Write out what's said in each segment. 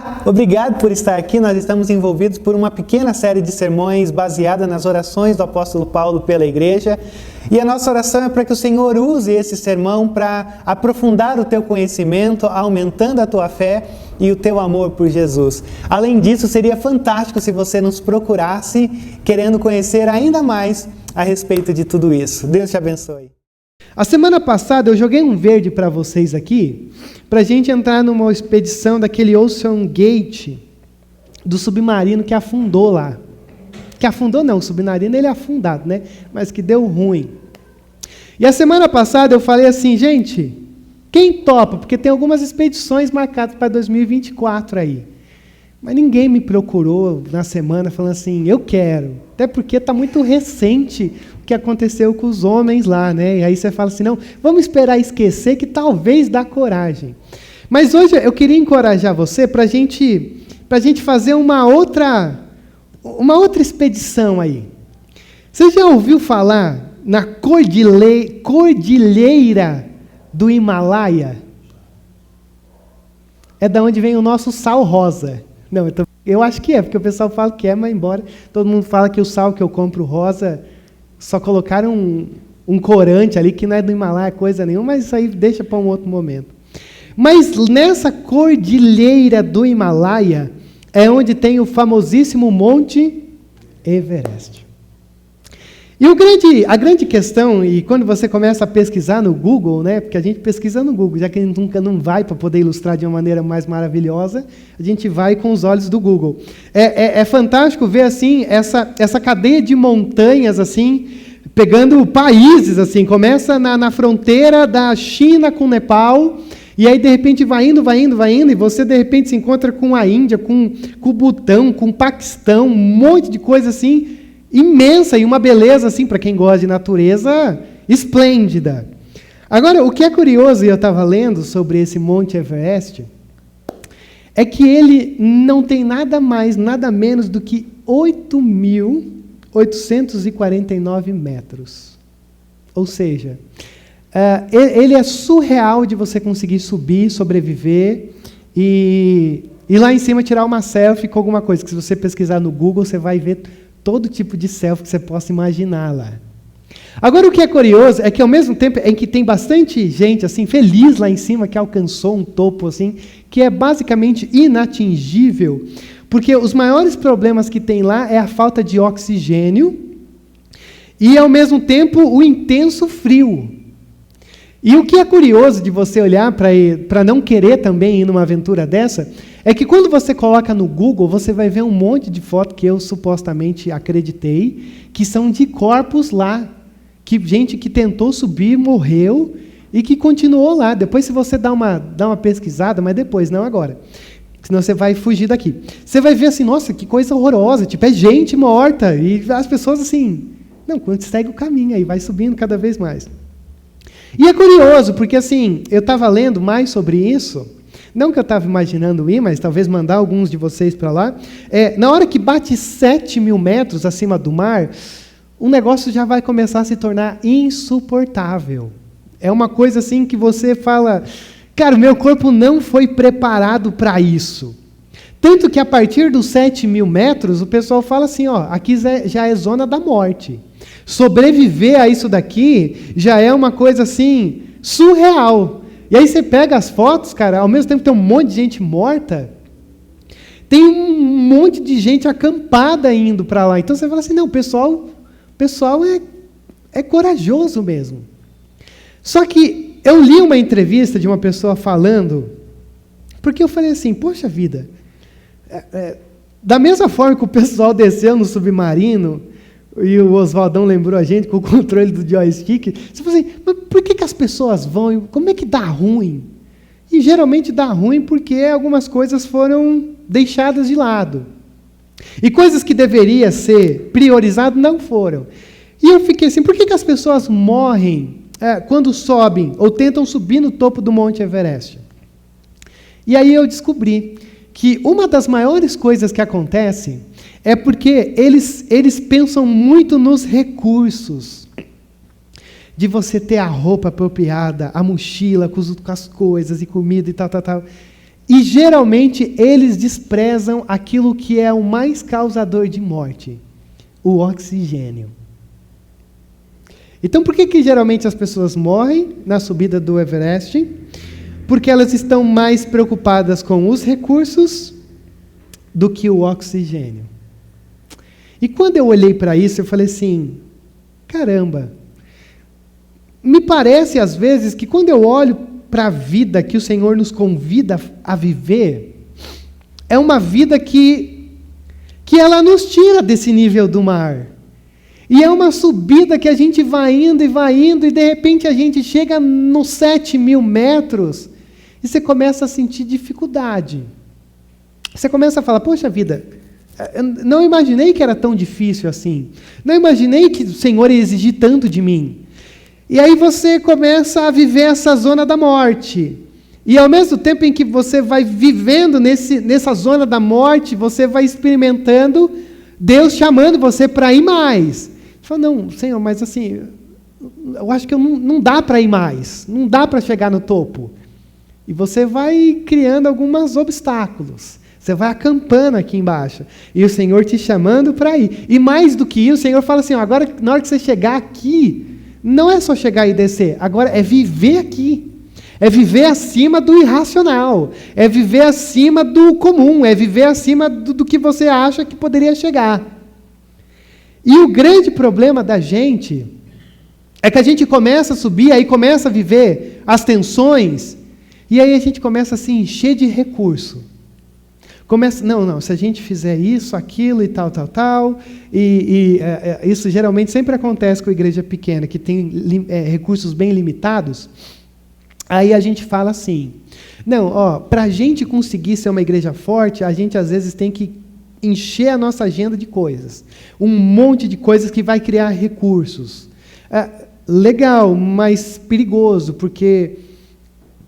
Olá, obrigado por estar aqui. Nós estamos envolvidos por uma pequena série de sermões baseada nas orações do apóstolo Paulo pela igreja. E a nossa oração é para que o Senhor use esse sermão para aprofundar o teu conhecimento, aumentando a tua fé e o teu amor por Jesus. Além disso, seria fantástico se você nos procurasse, querendo conhecer ainda mais a respeito de tudo isso. Deus te abençoe. A semana passada eu joguei um verde para vocês aqui, para a gente entrar numa expedição daquele Ocean Gate, do submarino que afundou lá. Que afundou não, o submarino ele é afundado, né? Mas que deu ruim. E a semana passada eu falei assim, gente, quem topa? Porque tem algumas expedições marcadas para 2024 aí. Mas ninguém me procurou na semana falando assim, eu quero. Até porque está muito recente o que aconteceu com os homens lá, né? E aí você fala assim, não, vamos esperar esquecer que talvez dá coragem. Mas hoje eu queria encorajar você para a gente fazer uma outra expedição aí. Você já ouviu falar na cordilheira do Himalaia? É da onde vem o nosso sal rosa. Não, eu acho que é, porque o pessoal fala que é, mas embora todo mundo fala que o sal que eu compro rosa, só colocaram um corante ali, que não é do Himalaia, coisa nenhuma, mas isso aí deixa para um outro momento. Mas nessa cordilheira do Himalaia, é onde tem o famosíssimo Monte Everest. E a grande questão, e quando você começa a pesquisar no Google, né, porque a gente pesquisa no Google, já que a gente nunca não vai para poder ilustrar de uma maneira mais maravilhosa, a gente vai com os olhos do Google. É fantástico ver assim essa cadeia de montanhas assim, pegando países assim, começa na fronteira da China com o Nepal, e aí de repente vai indo, e você de repente se encontra com a Índia, com o Butão, com o Paquistão, um monte de coisa assim, imensa e uma beleza, assim, para quem gosta de natureza, esplêndida. Agora, o que é curioso, e eu estava lendo sobre esse Monte Everest, é que ele não tem nada mais, nada menos do que 8.849 metros. Ou seja, ele é surreal de você conseguir subir, sobreviver e lá em cima tirar uma selfie com alguma coisa, que se você pesquisar no Google, você vai ver todo tipo de selfie que você possa imaginar lá. Agora, o que é curioso é que, ao mesmo tempo em que tem bastante gente assim feliz lá em cima, que alcançou um topo assim, que é basicamente inatingível, porque os maiores problemas que tem lá é a falta de oxigênio e, ao mesmo tempo, o intenso frio. E o que é curioso de você olhar para não querer também ir numa aventura dessa, é que quando você coloca no Google, você vai ver um monte de fotos que eu supostamente acreditei, que são de corpos lá, que gente que tentou subir, morreu, e que continuou lá. Depois, se você dá uma pesquisada, mas depois, não agora, senão você vai fugir daqui. Você vai ver assim, nossa, que coisa horrorosa, tipo, é gente morta, e as pessoas assim, não, quando segue o caminho aí, vai subindo cada vez mais. E é curioso, porque assim, eu estava lendo mais sobre isso, não que eu estava imaginando ir, mas talvez mandar alguns de vocês para lá. Na hora que bate 7.000 metros acima do mar, o negócio já vai começar a se tornar insuportável. É uma coisa assim que você fala, cara, meu corpo não foi preparado para isso. Tanto que a partir dos 7.000 metros, o pessoal fala assim, ó, aqui já é zona da morte. Sobreviver a isso daqui já é uma coisa assim, surreal. E aí você pega as fotos, cara, ao mesmo tempo tem um monte de gente morta, tem um monte de gente acampada indo para lá. Então você fala assim, não, o pessoal é corajoso mesmo. Só que eu li uma entrevista de uma pessoa falando, porque eu falei assim, poxa vida, da mesma forma que o pessoal desceu no submarino, e o Oswaldão lembrou a gente com o controle do joystick, você fala assim, mas por que as pessoas vão? Como é que dá ruim? E geralmente dá ruim porque algumas coisas foram deixadas de lado. E coisas que deveriam ser priorizadas não foram. E eu fiquei assim, por que as pessoas morrem quando sobem ou tentam subir no topo do Monte Everest? E aí eu descobri que uma das maiores coisas que acontece é porque eles pensam muito nos recursos. De você ter a roupa apropriada, a mochila com as coisas e comida e tal. E geralmente eles desprezam aquilo que é o mais causador de morte, o oxigênio. Então por que geralmente as pessoas morrem na subida do Everest? Porque elas estão mais preocupadas com os recursos do que o oxigênio. E quando eu olhei para isso, eu falei assim, caramba, me parece às vezes que quando eu olho para a vida que o Senhor nos convida a viver, é uma vida que ela nos tira desse nível do mar. E é uma subida que a gente vai indo, e de repente a gente chega nos 7.000 metros, e você começa a sentir dificuldade. Você começa a falar, poxa vida, eu não imaginei que era tão difícil assim. Não imaginei que o Senhor ia exigir tanto de mim. E aí você começa a viver essa zona da morte. E ao mesmo tempo em que você vai vivendo nessa zona da morte, você vai experimentando Deus chamando você para ir mais. Você fala, não, Senhor, mas assim, eu acho que não dá para ir mais. Não dá para chegar no topo. E você vai criando alguns obstáculos. Você vai acampando aqui embaixo. E o Senhor te chamando para ir. E mais do que isso, o Senhor fala assim, agora na hora que você chegar aqui, não é só chegar e descer, agora é viver aqui. É viver acima do irracional. É viver acima do comum. É viver acima do que você acha que poderia chegar. E o grande problema da gente é que a gente começa a subir, aí começa a viver as tensões, e aí a gente começa a se encher de recurso. Não, se a gente fizer isso, aquilo e tal, isso geralmente sempre acontece com a igreja pequena, que tem recursos bem limitados, aí a gente fala assim, para a gente conseguir ser uma igreja forte, a gente às vezes tem que encher a nossa agenda de coisas, um monte de coisas que vai criar recursos. Legal, mas perigoso, porque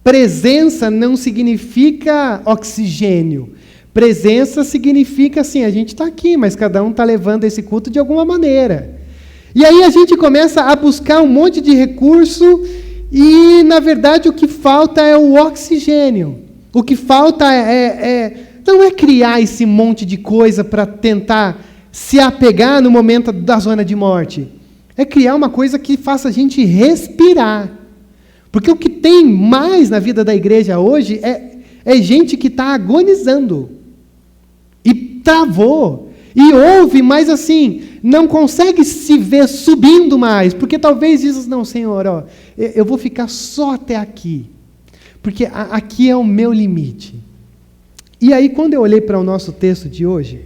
presença não significa oxigênio. Presença significa assim, a gente está aqui, mas cada um está levando esse culto de alguma maneira. E aí a gente começa a buscar um monte de recurso e, na verdade, o que falta é o oxigênio. O que falta não é criar esse monte de coisa para tentar se apegar no momento da zona de morte. É criar uma coisa que faça a gente respirar. Porque o que tem mais na vida da igreja hoje é gente que está agonizando. E travou. E ouve, mas assim, não consegue se ver subindo mais. Porque talvez diz, não, Senhor, eu vou ficar só até aqui. Porque aqui é o meu limite. E aí, quando eu olhei para o nosso texto de hoje,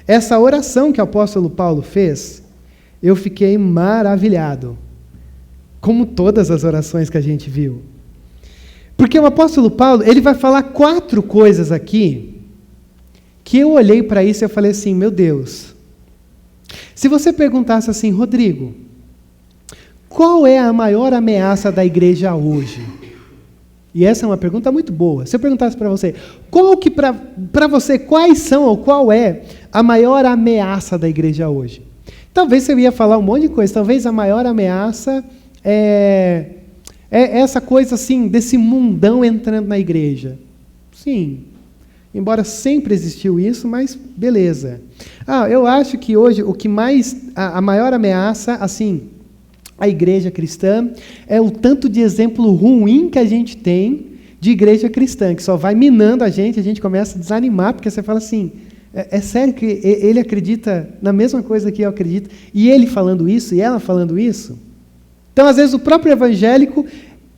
essa oração que o apóstolo Paulo fez, eu fiquei maravilhado. Como todas as orações que a gente viu. Porque o apóstolo Paulo, ele vai falar 4 coisas aqui, que eu olhei para isso e eu falei assim, meu Deus, se você perguntasse assim, Rodrigo, qual é a maior ameaça da igreja hoje? E essa é uma pergunta muito boa. Se eu perguntasse para você, para você, quais são ou qual é a maior ameaça da igreja hoje? Talvez você ia falar um monte de coisa, talvez a maior ameaça é essa coisa assim, desse mundão entrando na igreja. Sim, embora sempre existiu isso, mas beleza. Eu acho que hoje o que mais, a maior ameaça, assim, a igreja cristã, é o tanto de exemplo ruim que a gente tem de igreja cristã, que só vai minando a gente começa a desanimar, porque você fala assim, é sério que ele acredita na mesma coisa que eu acredito, e ele falando isso, e ela falando isso? Então, às vezes, o próprio evangélico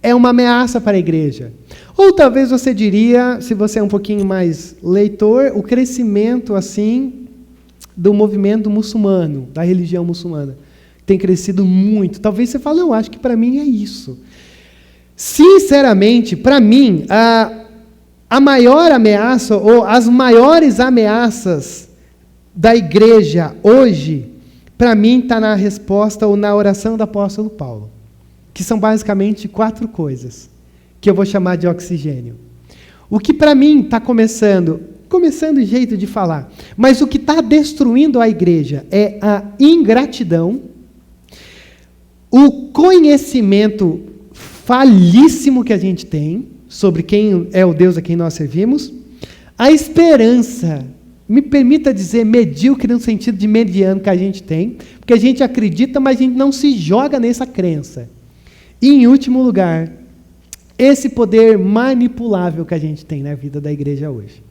é uma ameaça para a igreja. Ou talvez você diria, se você é um pouquinho mais leitor, o crescimento, assim, do movimento muçulmano, da religião muçulmana. Tem crescido muito. Talvez você fale, não, acho que para mim é isso. Sinceramente, para mim, a maior ameaça, ou as maiores ameaças da igreja hoje, para mim, está na resposta ou na oração do apóstolo Paulo, que são basicamente 4 coisas, que eu vou chamar de oxigênio. O que para mim está começando o jeito de falar, mas o que está destruindo a igreja é a ingratidão, o conhecimento falíssimo que a gente tem sobre quem é o Deus a quem nós servimos, a esperança, me permita dizer, medíocre no sentido de mediano que a gente tem, porque a gente acredita, mas a gente não se joga nessa crença. E, em último lugar, esse poder manipulável que a gente tem na vida da igreja hoje,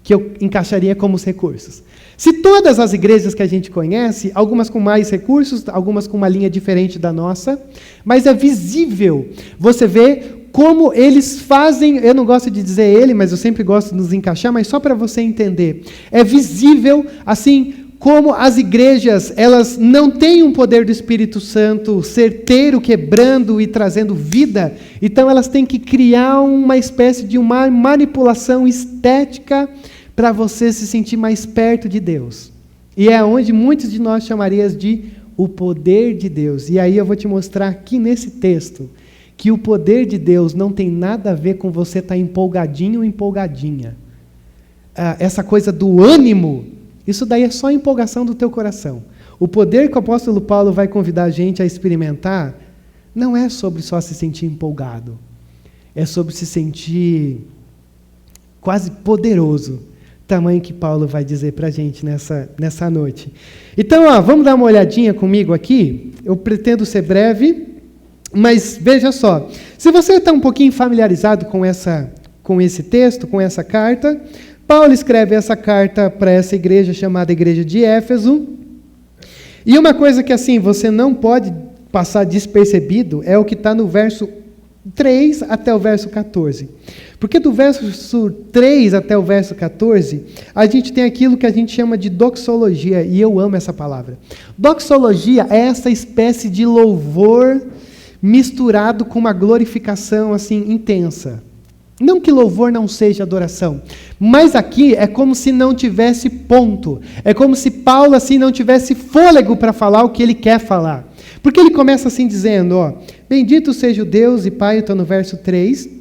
que eu encaixaria como os recursos. Se todas as igrejas que a gente conhece, algumas com mais recursos, algumas com uma linha diferente da nossa, mas é visível, você vê como eles fazem, eu não gosto de dizer ele, mas eu sempre gosto de nos encaixar, mas só para você entender, é visível, assim, como as igrejas, elas não têm um poder do Espírito Santo certeiro, quebrando e trazendo vida, então elas têm que criar uma espécie de uma manipulação estética para você se sentir mais perto de Deus. E é onde muitos de nós chamariam de o poder de Deus. E aí eu vou te mostrar aqui nesse texto, que o poder de Deus não tem nada a ver com você estar empolgadinho ou empolgadinha. Essa coisa do ânimo, isso daí é só empolgação do teu coração. O poder que o apóstolo Paulo vai convidar a gente a experimentar, não é sobre só se sentir empolgado. É sobre se sentir quase poderoso. Tamanho que Paulo vai dizer para a gente nessa noite. Então, vamos dar uma olhadinha comigo aqui. Eu pretendo ser breve, mas veja só. Se você está um pouquinho familiarizado com esse texto, com essa carta, Paulo escreve essa carta para essa igreja chamada Igreja de Éfeso. E uma coisa que assim você não pode passar despercebido é o que está no verso 3 até o verso 14. Porque do verso 3 até o verso 14, a gente tem aquilo que a gente chama de doxologia, e eu amo essa palavra. Doxologia é essa espécie de louvor misturado com uma glorificação assim intensa. Não que louvor não seja adoração, mas aqui é como se não tivesse ponto. É como se Paulo assim não tivesse fôlego para falar o que ele quer falar. Porque ele começa assim dizendo, bendito seja o Deus e Pai, estou no verso 3,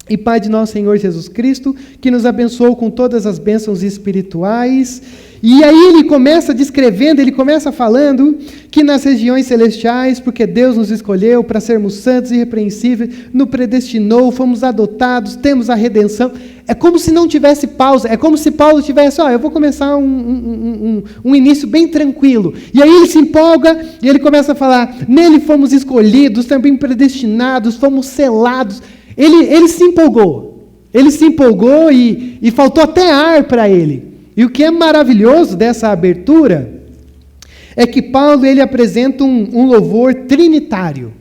e Pai de nosso Senhor Jesus Cristo, que nos abençoou com todas as bênçãos espirituais. E aí ele começa descrevendo, ele começa falando que nas regiões celestiais, porque Deus nos escolheu para sermos santos e irrepreensíveis, nos predestinou, fomos adotados, temos a redenção. É como se não tivesse pausa, é como se Paulo tivesse, eu vou começar um início bem tranquilo. E aí ele se empolga e ele começa a falar, nele fomos escolhidos, também predestinados, fomos selados. Ele se empolgou e faltou até ar para ele. E o que é maravilhoso dessa abertura é que Paulo ele apresenta um louvor trinitário.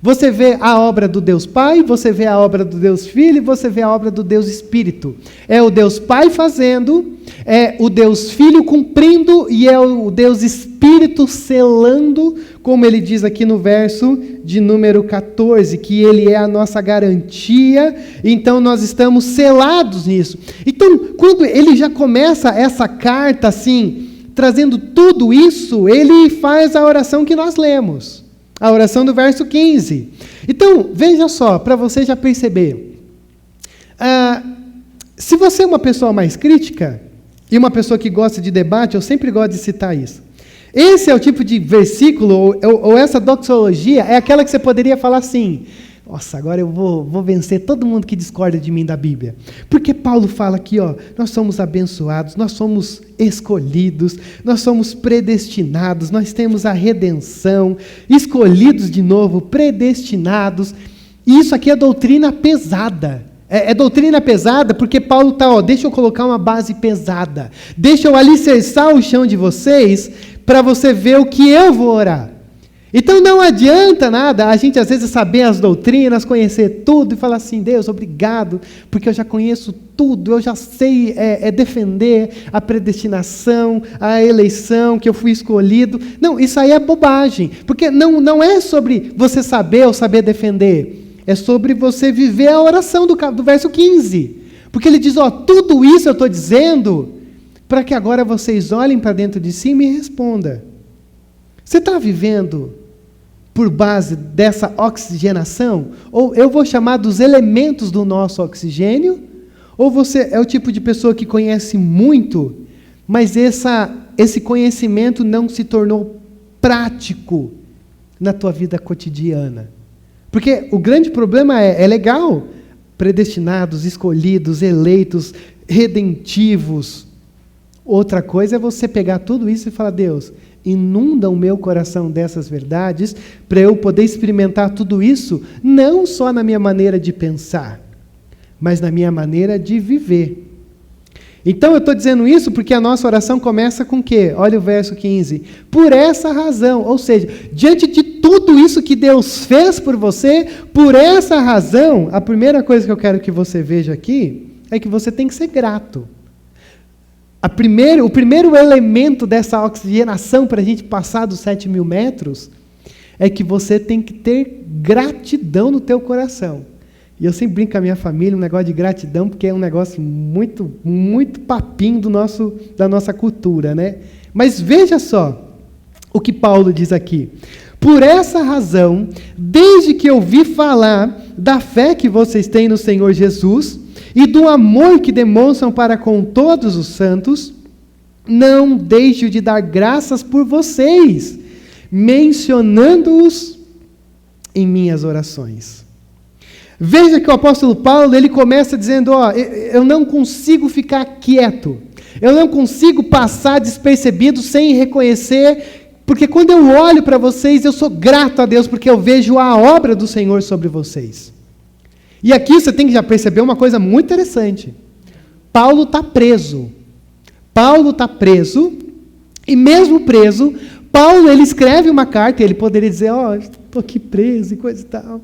Você vê a obra do Deus Pai, você vê a obra do Deus Filho e você vê a obra do Deus Espírito. É o Deus Pai fazendo, é o Deus Filho cumprindo e é o Deus Espírito selando, como ele diz aqui no verso de número 14, que ele é a nossa garantia, então nós estamos selados nisso. Então, quando ele já começa essa carta assim, trazendo tudo isso, ele faz a oração que nós lemos. A oração do verso 15. Então, veja só, para você já perceber. Se você é uma pessoa mais crítica, e uma pessoa que gosta de debate, eu sempre gosto de citar isso. Esse é o tipo de versículo, ou essa doxologia, é aquela que você poderia falar assim, nossa, agora eu vou vencer todo mundo que discorda de mim da Bíblia. Porque Paulo fala aqui, nós somos abençoados, nós somos escolhidos, nós somos predestinados, nós temos a redenção, escolhidos de novo, predestinados. E isso aqui é doutrina pesada. É doutrina pesada porque Paulo está, deixa eu colocar uma base pesada. Deixa eu alicerçar o chão de vocês para você ver o que eu vou orar. Então não adianta nada a gente às vezes saber as doutrinas, conhecer tudo e falar assim, Deus, obrigado, porque eu já conheço tudo, eu já sei defender a predestinação, a eleição, que eu fui escolhido. Não, isso aí é bobagem, porque não é sobre você saber ou saber defender, é sobre você viver a oração do verso 15. Porque ele diz, tudo isso eu estou dizendo para que agora vocês olhem para dentro de si e me respondam. Você está vivendo por base dessa oxigenação? Ou eu vou chamar dos elementos do nosso oxigênio? Ou você é o tipo de pessoa que conhece muito, mas esse conhecimento não se tornou prático na tua vida cotidiana? Porque o grande problema é legal, predestinados, escolhidos, eleitos, redentivos. Outra coisa é você pegar tudo isso e falar: Deus, inunda o meu coração dessas verdades, para eu poder experimentar tudo isso, não só na minha maneira de pensar, mas na minha maneira de viver. Então eu estou dizendo isso porque a nossa oração começa com o quê? Olha o verso 15. Por essa razão, ou seja, diante de tudo isso que Deus fez por você, por essa razão, a primeira coisa que eu quero que você veja aqui é que você tem que ser grato. O primeiro elemento dessa oxigenação para a gente passar dos 7.000 metros é que você tem que ter gratidão no teu coração. E eu sempre brinco com a minha família um negócio de gratidão, porque é um negócio muito, muito papinho da nossa cultura, né? Mas veja só o que Paulo diz aqui. Por essa razão, desde que eu ouvi falar da fé que vocês têm no Senhor Jesus e do amor que demonstram para com todos os santos, não deixo de dar graças por vocês, mencionando-os em minhas orações. Veja que o apóstolo Paulo, ele começa dizendo: eu não consigo ficar quieto, eu não consigo passar despercebido sem reconhecer, porque quando eu olho para vocês, eu sou grato a Deus, porque eu vejo a obra do Senhor sobre vocês. E aqui você tem que já perceber uma coisa muito interessante. Paulo está preso. E mesmo preso, Paulo, ele escreve uma carta, e ele poderia dizer: estou aqui preso e coisa e tal,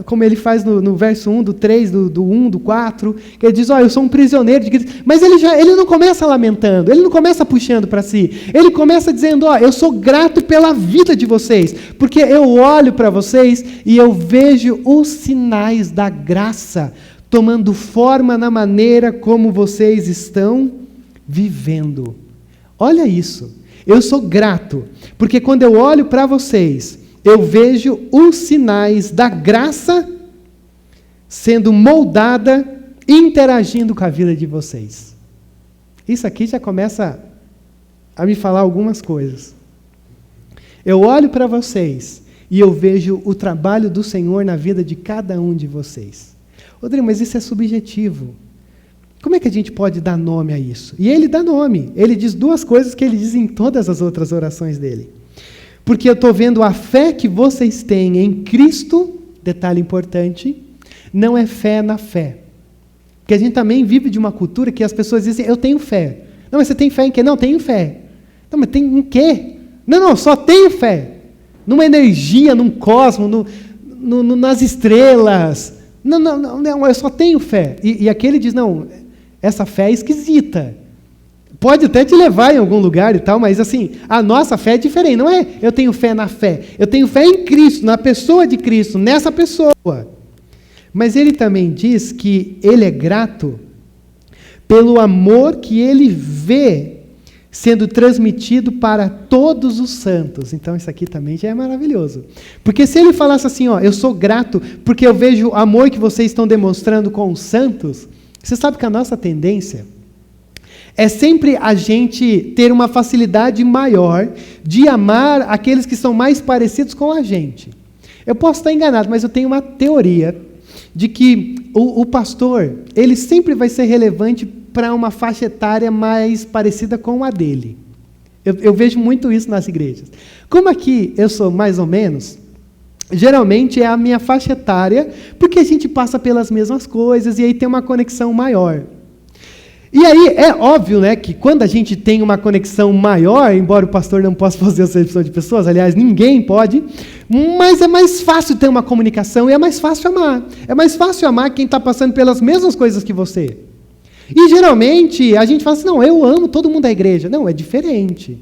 como ele faz no verso 1, do 3, do 1, do 4, que ele diz: eu sou um prisioneiro de Cristo. Mas ele não começa lamentando, ele não começa puxando para si, ele começa dizendo: eu sou grato pela vida de vocês, porque eu olho para vocês e eu vejo os sinais da graça tomando forma na maneira como vocês estão vivendo. Olha isso. Eu sou grato, porque quando eu olho para vocês, eu vejo os sinais da graça sendo moldada, interagindo com a vida de vocês. Isso aqui já começa a me falar algumas coisas. Eu olho para vocês e eu vejo o trabalho do Senhor na vida de cada um de vocês. Rodrigo, mas isso é subjetivo. Como é que a gente pode dar nome a isso? E ele dá nome. Ele diz duas coisas que ele diz em todas as outras orações dele. Porque eu estou vendo a fé que vocês têm em Cristo, detalhe importante, não é fé na fé. Porque a gente também vive de uma cultura que as pessoas dizem: eu tenho fé. Não, mas você tem fé em quê? Não, tenho fé. Não, mas tem em quê? Não, só tenho fé. Numa energia, num cosmos, nas estrelas. Não, eu só tenho fé. E aquele diz: não, essa fé é esquisita. Pode até te levar em algum lugar e tal, mas assim, a nossa fé é diferente. Não é eu tenho fé na fé. Eu tenho fé em Cristo, na pessoa de Cristo, nessa pessoa. Mas ele também diz que ele é grato pelo amor que ele vê sendo transmitido para todos os santos. Então isso aqui também já é maravilhoso. Porque se ele falasse assim: eu sou grato porque eu vejo o amor que vocês estão demonstrando com os santos, você sabe que a nossa tendência é sempre a gente ter uma facilidade maior de amar aqueles que são mais parecidos com a gente. Eu posso estar enganado, mas eu tenho uma teoria de que o pastor, ele sempre vai ser relevante para uma faixa etária mais parecida com a dele. Eu vejo muito isso nas igrejas. Como aqui eu sou mais ou menos, geralmente é a minha faixa etária, porque a gente passa pelas mesmas coisas e aí tem uma conexão maior. E aí é óbvio, né, que quando a gente tem uma conexão maior, embora o pastor não possa fazer acepção de pessoas, aliás, ninguém pode, mas é mais fácil ter uma comunicação e é mais fácil amar. É mais fácil amar quem está passando pelas mesmas coisas que você. E geralmente a gente fala assim: não, eu amo todo mundo da igreja. Não, é diferente.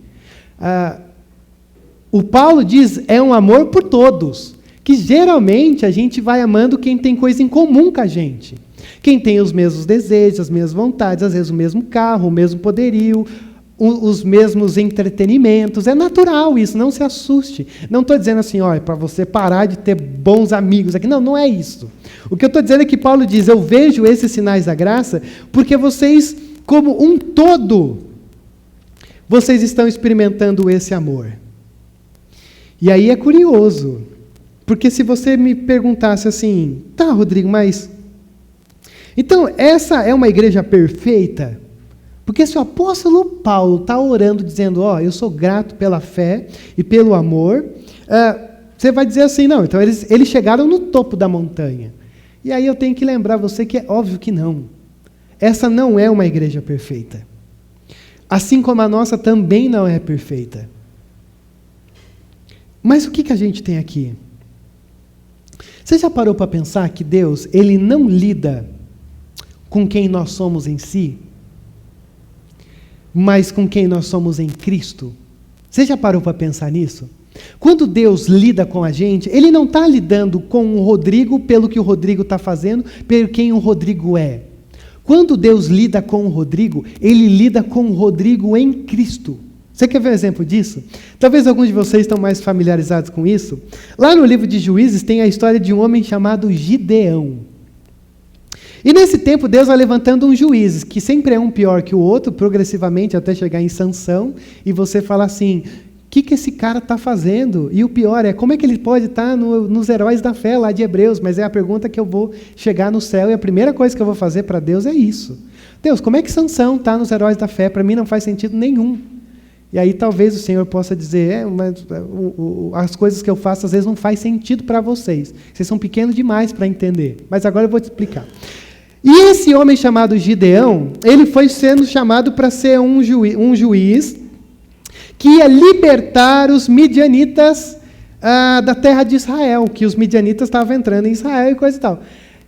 O Paulo diz: é um amor por todos, que geralmente a gente vai amando quem tem coisa em comum com a gente. Quem tem os mesmos desejos, as mesmas vontades, às vezes o mesmo carro, o mesmo poderio, os mesmos entretenimentos. É natural isso, não se assuste. Não estou dizendo assim: para você parar de ter bons amigos aqui. Não é isso. O que eu estou dizendo é que Paulo diz: eu vejo esses sinais da graça porque vocês, como um todo, vocês estão experimentando esse amor. E aí é curioso, porque se você me perguntasse assim: tá, Rodrigo, mas Então, essa é uma igreja perfeita? Porque se o apóstolo Paulo está orando, dizendo, eu sou grato pela fé e pelo amor, você vai dizer assim, não, então eles chegaram no topo da montanha. E aí eu tenho que lembrar você que é óbvio que não. Essa não é uma igreja perfeita. Assim como a nossa também não é perfeita. Mas o que a gente tem aqui? Você já parou para pensar que Deus, Ele não lida com quem nós somos em si, mas com quem nós somos em Cristo? Você já parou para pensar nisso? Quando Deus lida com a gente, Ele não está lidando com o Rodrigo pelo que o Rodrigo está fazendo, pelo quem o Rodrigo é. Quando Deus lida com o Rodrigo, Ele lida com o Rodrigo em Cristo. Você quer ver um exemplo disso? Talvez alguns de vocês estão mais familiarizados com isso. Lá no livro de Juízes tem a história de um homem chamado Gideão. E nesse tempo Deus vai levantando um juiz, que sempre é um pior que o outro, progressivamente até chegar em Sansão, e você fala assim, o que esse cara está fazendo? E o pior é, como é que ele pode estar nos heróis da fé lá de Hebreus? Mas é a pergunta que eu vou chegar no céu, e a primeira coisa que eu vou fazer para Deus é isso. Deus, como é que Sansão está nos heróis da fé? Para mim não faz sentido nenhum. E aí talvez o Senhor possa dizer, mas as coisas que eu faço às vezes não faz sentido para vocês. Vocês são pequenos demais para entender. Mas agora eu vou te explicar. E esse homem chamado Gideão, ele foi sendo chamado para ser um juiz que ia libertar os midianitas da terra de Israel, que os midianitas estavam entrando em Israel e coisa e tal.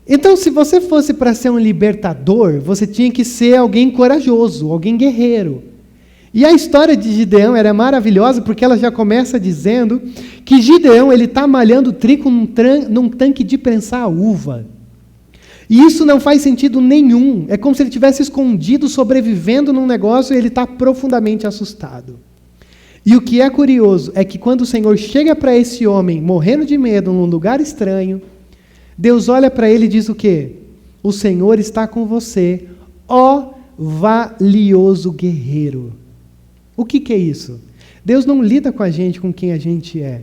Então, se você fosse para ser um libertador, você tinha que ser alguém corajoso, alguém guerreiro. E a história de Gideão era maravilhosa, porque ela já começa dizendo que Gideão está malhando trigo num tanque de prensar uva. E isso não faz sentido nenhum. É como se ele tivesse escondido, sobrevivendo num negócio, e ele está profundamente assustado. E o que é curioso é que quando o Senhor chega para esse homem, morrendo de medo, num lugar estranho, Deus olha para ele e diz o quê? O Senhor está com você, ó valioso guerreiro. O que é isso? Deus não lida com a gente com quem a gente é.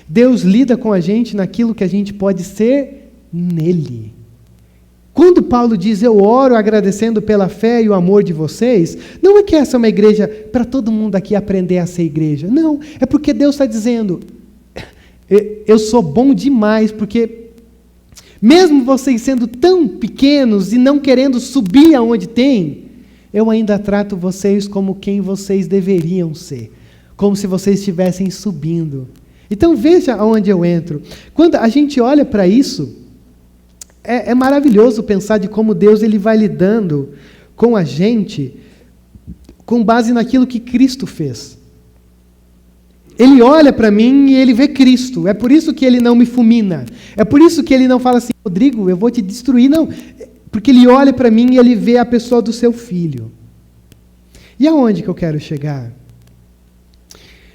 Deus lida com a gente naquilo que a gente pode ser nele. Quando Paulo diz, eu oro agradecendo pela fé e o amor de vocês, não é que essa é uma igreja para todo mundo aqui aprender a ser igreja. Não, é porque Deus está dizendo, eu sou bom demais, porque mesmo vocês sendo tão pequenos e não querendo subir aonde tem, eu ainda trato vocês como quem vocês deveriam ser, como se vocês estivessem subindo. Então veja aonde eu entro. Quando a gente olha para isso, é maravilhoso pensar de como Deus ele vai lidando com a gente com base naquilo que Cristo fez. Ele olha para mim e ele vê Cristo. É por isso que ele não me fulmina. É por isso que ele não fala assim, Rodrigo, eu vou te destruir. Não, porque ele olha para mim e ele vê a pessoa do seu filho. E aonde que eu quero chegar?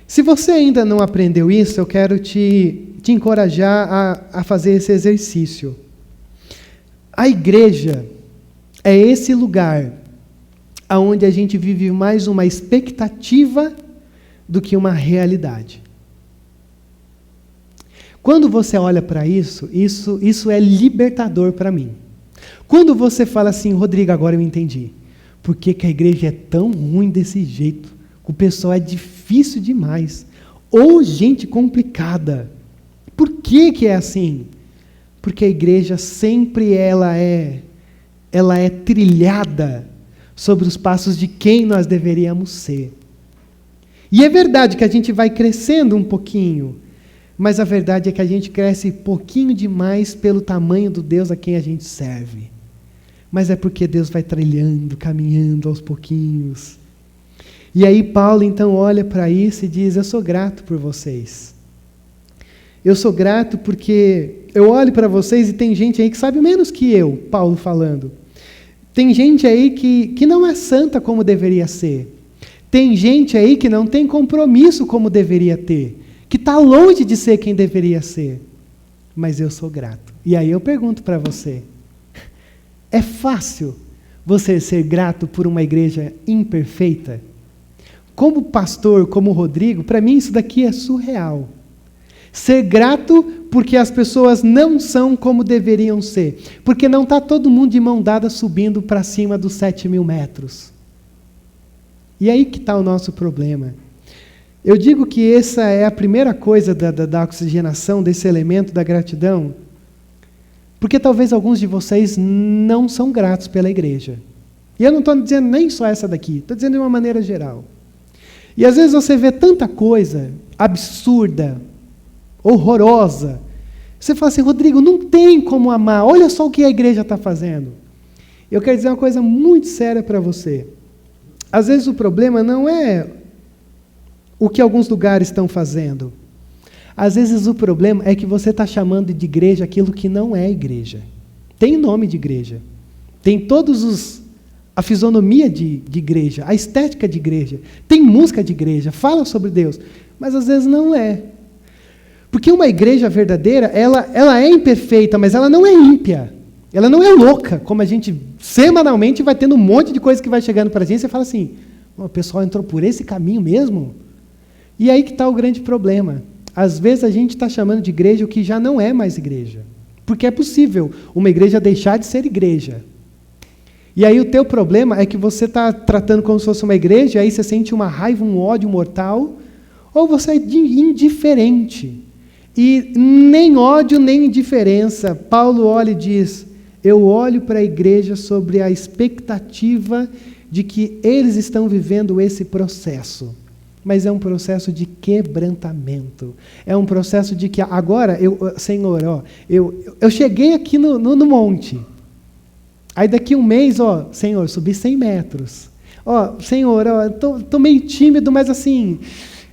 Se você ainda não aprendeu isso, eu quero te encorajar a fazer esse exercício. A igreja é esse lugar onde a gente vive mais uma expectativa do que uma realidade. Quando você olha para isso é libertador para mim. Quando você fala assim, Rodrigo, agora eu entendi. Por que a igreja é tão ruim desse jeito? O pessoal é difícil demais. Ou gente complicada. Por que é assim? Porque a igreja sempre ela é trilhada sobre os passos de quem nós deveríamos ser. E é verdade que a gente vai crescendo um pouquinho, mas a verdade é que a gente cresce pouquinho demais pelo tamanho do Deus a quem a gente serve. Mas é porque Deus vai trilhando, caminhando aos pouquinhos. E aí Paulo então olha para isso e diz, eu sou grato por vocês. Eu sou grato porque eu olho para vocês e tem gente aí que sabe menos que eu, Paulo falando. Tem gente aí que não é santa como deveria ser. Tem gente aí que não tem compromisso como deveria ter. Que está longe de ser quem deveria ser. Mas eu sou grato. E aí eu pergunto para você, é fácil você ser grato por uma igreja imperfeita? Como pastor, como Rodrigo, para mim isso daqui é surreal. Ser grato porque as pessoas não são como deveriam ser. Porque não está todo mundo de mão dada subindo para cima dos 7.000 metros. E aí que está o nosso problema. Eu digo que essa é a primeira coisa da oxigenação, desse elemento da gratidão, porque talvez alguns de vocês não são gratos pela igreja. E eu não estou dizendo nem só essa daqui, estou dizendo de uma maneira geral. E às vezes você vê tanta coisa absurda, horrorosa. Você fala assim, Rodrigo, não tem como amar, olha só o que a igreja está fazendo. Eu quero dizer uma coisa muito séria para você. Às vezes o problema não é o que alguns lugares estão fazendo. Às vezes o problema é que você está chamando de igreja aquilo que não é igreja. Tem nome de igreja. Tem a fisionomia de igreja, a estética de igreja. Tem música de igreja, fala sobre Deus. Mas às vezes não é. Porque uma igreja verdadeira, ela é imperfeita, mas ela não é ímpia. Ela não é louca, como a gente semanalmente vai tendo um monte de coisa que vai chegando para a gente e você fala assim, o pessoal entrou por esse caminho mesmo? E aí que está o grande problema. Às vezes a gente está chamando de igreja o que já não é mais igreja. Porque é possível uma igreja deixar de ser igreja. E aí o teu problema é que você está tratando como se fosse uma igreja, e aí você sente uma raiva, um ódio mortal, ou você é indiferente. E nem ódio, nem indiferença. Paulo olha e diz, eu olho para a igreja sobre a expectativa de que eles estão vivendo esse processo. Mas é um processo de quebrantamento. É um processo de que agora, Senhor, eu cheguei aqui no monte. Aí daqui um mês, Senhor, subi 100 metros. Senhor, estou meio tímido, mas assim,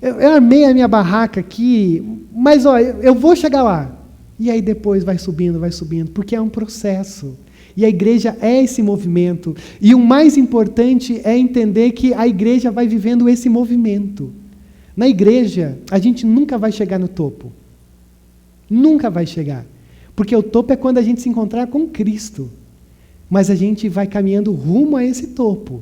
eu armei a minha barraca aqui, mas eu vou chegar lá. E aí depois vai subindo, porque é um processo. E a igreja é esse movimento. E o mais importante é entender que a igreja vai vivendo esse movimento. Na igreja, a gente nunca vai chegar no topo. Nunca vai chegar. Porque o topo é quando a gente se encontrar com Cristo. Mas a gente vai caminhando rumo a esse topo.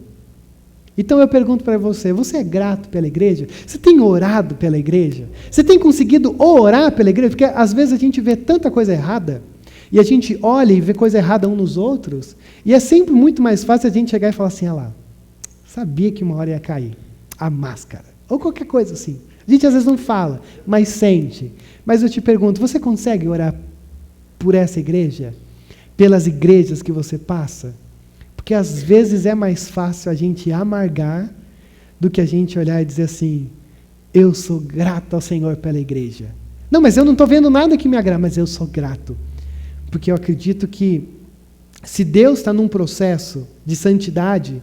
Então eu pergunto para você, você é grato pela igreja? Você tem orado pela igreja? Você tem conseguido orar pela igreja? Porque às vezes a gente vê tanta coisa errada, e a gente olha e vê coisa errada uns nos outros, e é sempre muito mais fácil a gente chegar e falar assim, lá, sabia que uma hora ia cair a máscara, ou qualquer coisa assim. A gente às vezes não fala, mas sente. Mas eu te pergunto, você consegue orar por essa igreja? Pelas igrejas que você passa? Porque às vezes é mais fácil a gente amargar do que a gente olhar e dizer assim, eu sou grato ao Senhor pela igreja. Não, mas eu não estou vendo nada que me agrada, mas eu sou grato. Porque eu acredito que se Deus está num processo de santidade,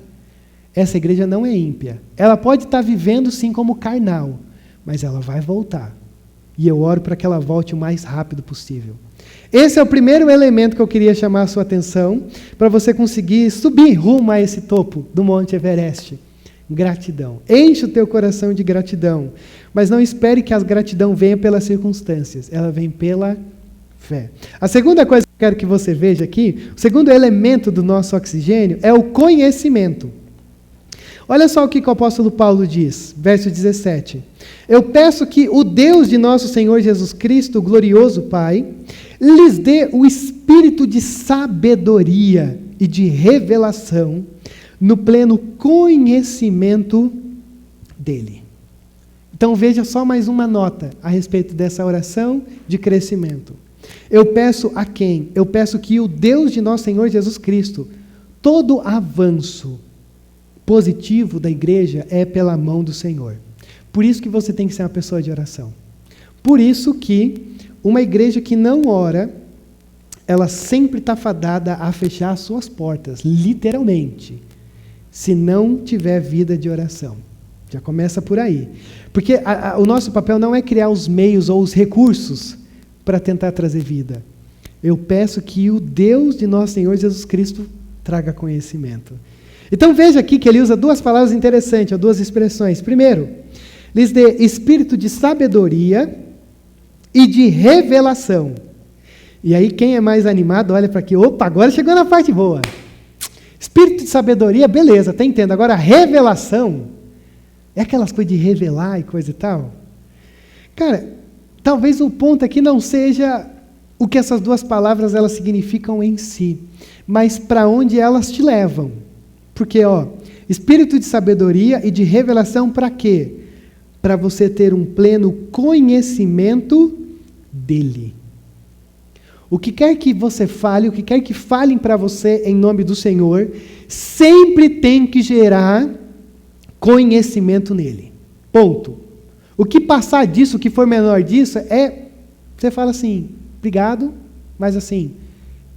essa igreja não é ímpia. Ela pode estar vivendo sim como carnal, mas ela vai voltar. E eu oro para que ela volte o mais rápido possível. Esse é o primeiro elemento que eu queria chamar a sua atenção, para você conseguir subir rumo a esse topo do Monte Everest. Gratidão. Enche o teu coração de gratidão. Mas não espere que a gratidão venha pelas circunstâncias. Ela vem pela fé. A segunda coisa que eu quero que você veja aqui, o segundo elemento do nosso oxigênio é o conhecimento. Olha só o que o apóstolo Paulo diz, verso 17. Eu peço que o Deus de nosso Senhor Jesus Cristo, o glorioso Pai, lhes dê o espírito de sabedoria e de revelação no pleno conhecimento dele. Então veja só mais uma nota a respeito dessa oração de crescimento. Eu peço a quem? Eu peço que o Deus de nosso Senhor Jesus Cristo, todo avanço positivo da igreja é pela mão do Senhor. Por isso que você tem que ser uma pessoa de oração. Por isso que uma igreja que não ora, ela sempre está fadada a fechar as suas portas, literalmente, se não tiver vida de oração. Já começa por aí. Porque o nosso papel não é criar os meios ou os recursos para tentar trazer vida. Eu peço que o Deus de nosso Senhor Jesus Cristo traga conhecimento. Então veja aqui que ele usa duas palavras interessantes, ou duas expressões. Primeiro, lhes dê espírito de sabedoria e de revelação. E aí quem é mais animado, olha para aqui, opa, agora chegou na parte boa. Espírito de sabedoria, beleza, até entendo. Agora, revelação, é aquelas coisas de revelar e coisa e tal. Cara, talvez o ponto aqui não seja o que essas duas palavras elas significam em si, mas para onde elas te levam. Porque, espírito de sabedoria e de revelação para quê? Para você ter um pleno conhecimento dele. O que quer que você fale, o que quer que falem para você em nome do Senhor, sempre tem que gerar conhecimento nele. Ponto. O que passar disso, o que for menor disso, você fala assim, obrigado, mas assim,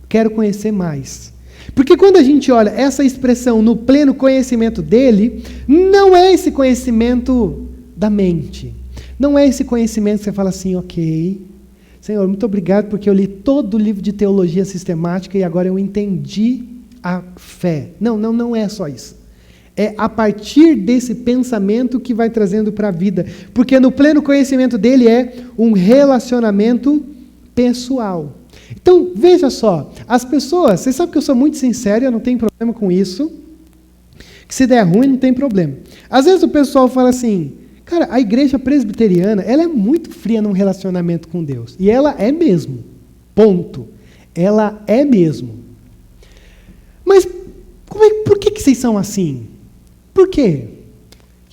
quero conhecer mais. Porque quando a gente olha essa expressão no pleno conhecimento dele, não é esse conhecimento da mente. Não é esse conhecimento que você fala assim, ok, Senhor, muito obrigado porque eu li todo o livro de teologia sistemática e agora eu entendi a fé. Não é só isso. É a partir desse pensamento que vai trazendo para a vida. Porque no pleno conhecimento dele é um relacionamento pessoal. Então, veja só, as pessoas, você sabe que eu sou muito sincero, eu não tenho problema com isso, que se der ruim não tem problema. Às vezes o pessoal fala assim, cara, a igreja presbiteriana, ela é muito fria num relacionamento com Deus. E ela é mesmo. Ponto. Ela é mesmo. Mas por que vocês são assim? Por quê?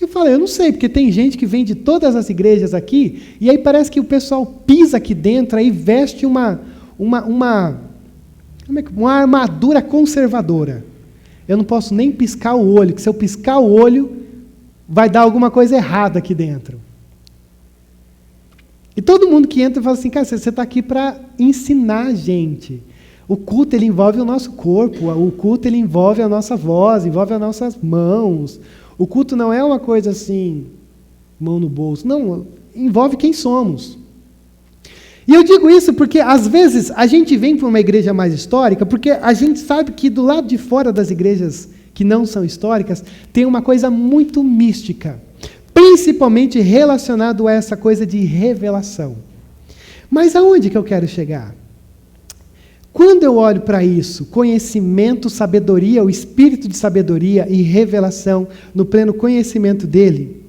Eu falo, eu não sei, porque tem gente que vem de todas as igrejas aqui, e aí parece que o pessoal pisa aqui dentro, aí veste uma armadura conservadora. Eu não posso nem piscar o olho, que se eu piscar o olho, vai dar alguma coisa errada aqui dentro. E todo mundo que entra fala assim, cara, você está aqui para ensinar a gente. O culto, ele envolve o nosso corpo, o culto, ele envolve a nossa voz, envolve as nossas mãos. O culto não é uma coisa assim, mão no bolso. Não, envolve quem somos. E eu digo isso porque, às vezes, a gente vem para uma igreja mais histórica, porque a gente sabe que do lado de fora das igrejas que não são históricas, tem uma coisa muito mística, principalmente relacionado a essa coisa de revelação. Mas aonde que eu quero chegar? Quando eu olho para isso, conhecimento, sabedoria, o espírito de sabedoria e revelação no pleno conhecimento dele,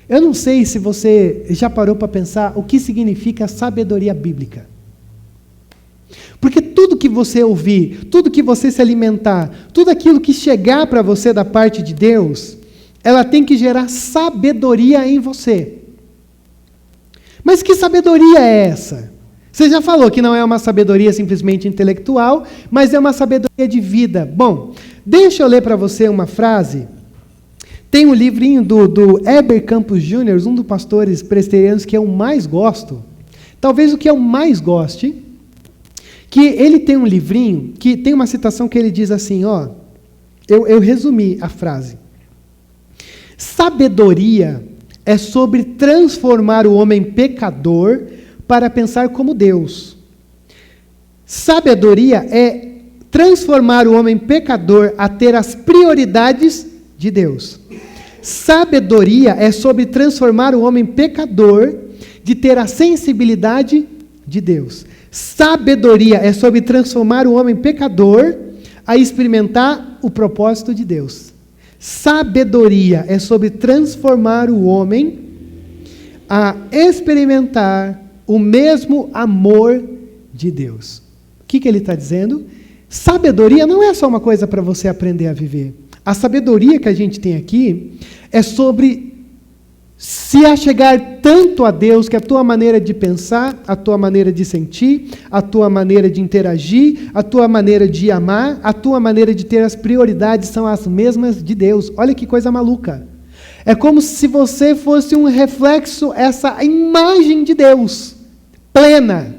eu não sei se você já parou para pensar o que significa sabedoria bíblica. Porque tudo que você ouvir, tudo que você se alimentar, tudo aquilo que chegar para você da parte de Deus, ela tem que gerar sabedoria em você. Mas que sabedoria é essa? Você já falou que não é uma sabedoria simplesmente intelectual, mas é uma sabedoria de vida. Bom, deixa eu ler para você uma frase. Tem um livrinho do Heber Campos Jr., um dos pastores presbiterianos que eu mais gosto, talvez o que eu mais goste, que ele tem um livrinho, que tem uma citação que ele diz assim, eu resumi a frase. Sabedoria é sobre transformar o homem pecador para pensar como Deus. Sabedoria é transformar o homem pecador a ter as prioridades de Deus. Sabedoria é sobre transformar o homem pecador de ter a sensibilidade de Deus. Sabedoria é sobre transformar o homem pecador a experimentar o propósito de Deus. Sabedoria é sobre transformar o homem a experimentar o mesmo amor de Deus. O que ele está dizendo? Sabedoria não é só uma coisa para você aprender a viver. A sabedoria que a gente tem aqui é sobre se achegar tanto a Deus que a tua maneira de pensar, a tua maneira de sentir, a tua maneira de interagir, a tua maneira de amar, a tua maneira de ter as prioridades são as mesmas de Deus. Olha que coisa maluca. É como se você fosse um reflexo, essa imagem de Deus, plena.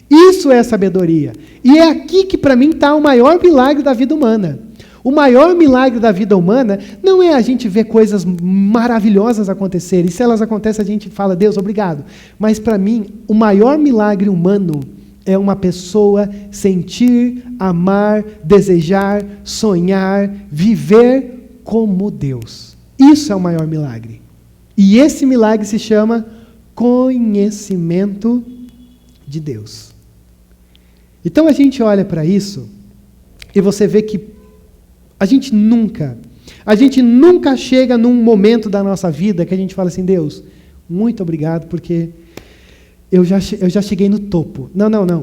Isso é sabedoria. E é aqui que para mim está o maior milagre da vida humana. O maior milagre da vida humana não é a gente ver coisas maravilhosas acontecerem. E se elas acontecem, a gente fala, Deus, obrigado. Mas para mim, o maior milagre humano é uma pessoa sentir, amar, desejar, sonhar, viver como Deus. Isso é o maior milagre. E esse milagre se chama conhecimento de Deus. Então a gente olha para isso e você vê que a gente nunca chega num momento da nossa vida que a gente fala assim, Deus, muito obrigado, porque eu já cheguei no topo. Não.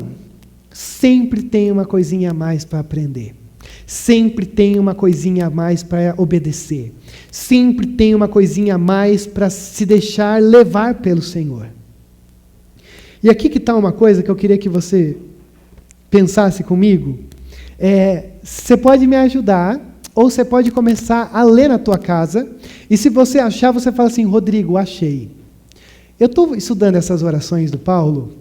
Sempre tem uma coisinha a mais para aprender. Sempre tem uma coisinha a mais para obedecer. Sempre tem uma coisinha a mais para se deixar levar pelo Senhor. E aqui que está uma coisa que eu queria que você pensasse comigo. Você pode me ajudar, ou você pode começar a ler na tua casa, e se você achar, você fala assim: Rodrigo, achei. Eu estou estudando essas orações do Paulo,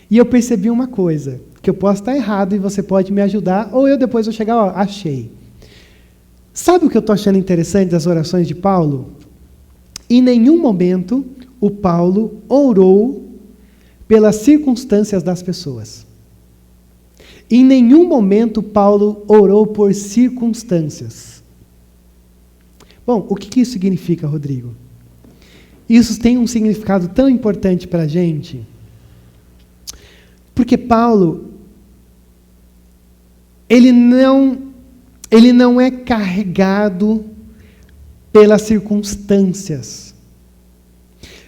e eu percebi uma coisa, que eu posso estar errado e você pode me ajudar, ou eu depois vou chegar, achei. Sabe o que eu estou achando interessante das orações de Paulo? Em nenhum momento o Paulo orou pelas circunstâncias das pessoas. Em nenhum momento Paulo orou por circunstâncias. Bom, o que isso significa, Rodrigo? Isso tem um significado tão importante para a gente, porque Paulo, ele não é carregado pelas circunstâncias.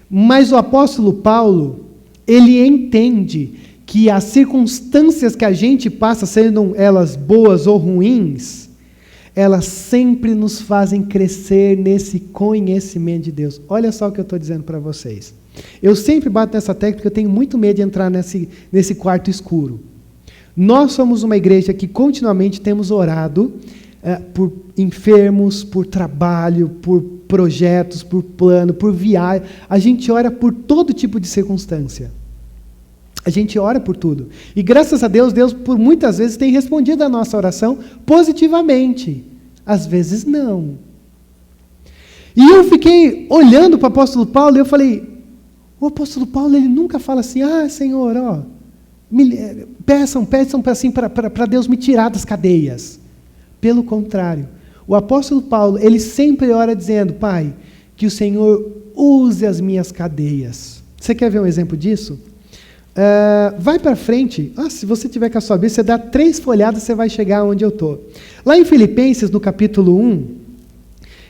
Mas o apóstolo Paulo, ele entende que as circunstâncias que a gente passa, sendo elas boas ou ruins, elas sempre nos fazem crescer nesse conhecimento de Deus. Olha só o que eu estou dizendo para vocês. Eu sempre bato nessa tecla porque eu tenho muito medo de entrar nesse quarto escuro. Nós somos uma igreja que continuamente temos orado por enfermos, por trabalho, por projetos, por plano, por viagem. A gente ora por todo tipo de circunstância. A gente ora por tudo. E graças a Deus, Deus por muitas vezes tem respondido a nossa oração positivamente. Às vezes não. E eu fiquei olhando para o apóstolo Paulo e eu falei, o apóstolo Paulo, ele nunca fala assim: Senhor, peçam assim para Deus me tirar das cadeias. Pelo contrário, o apóstolo Paulo, ele sempre ora dizendo: Pai, que o Senhor use as minhas cadeias. Você quer ver um exemplo disso? Vai para frente. Se você tiver com a sua Bíblia, você dá 3 folhadas, você vai chegar onde eu estou. Lá em Filipenses, no capítulo 1,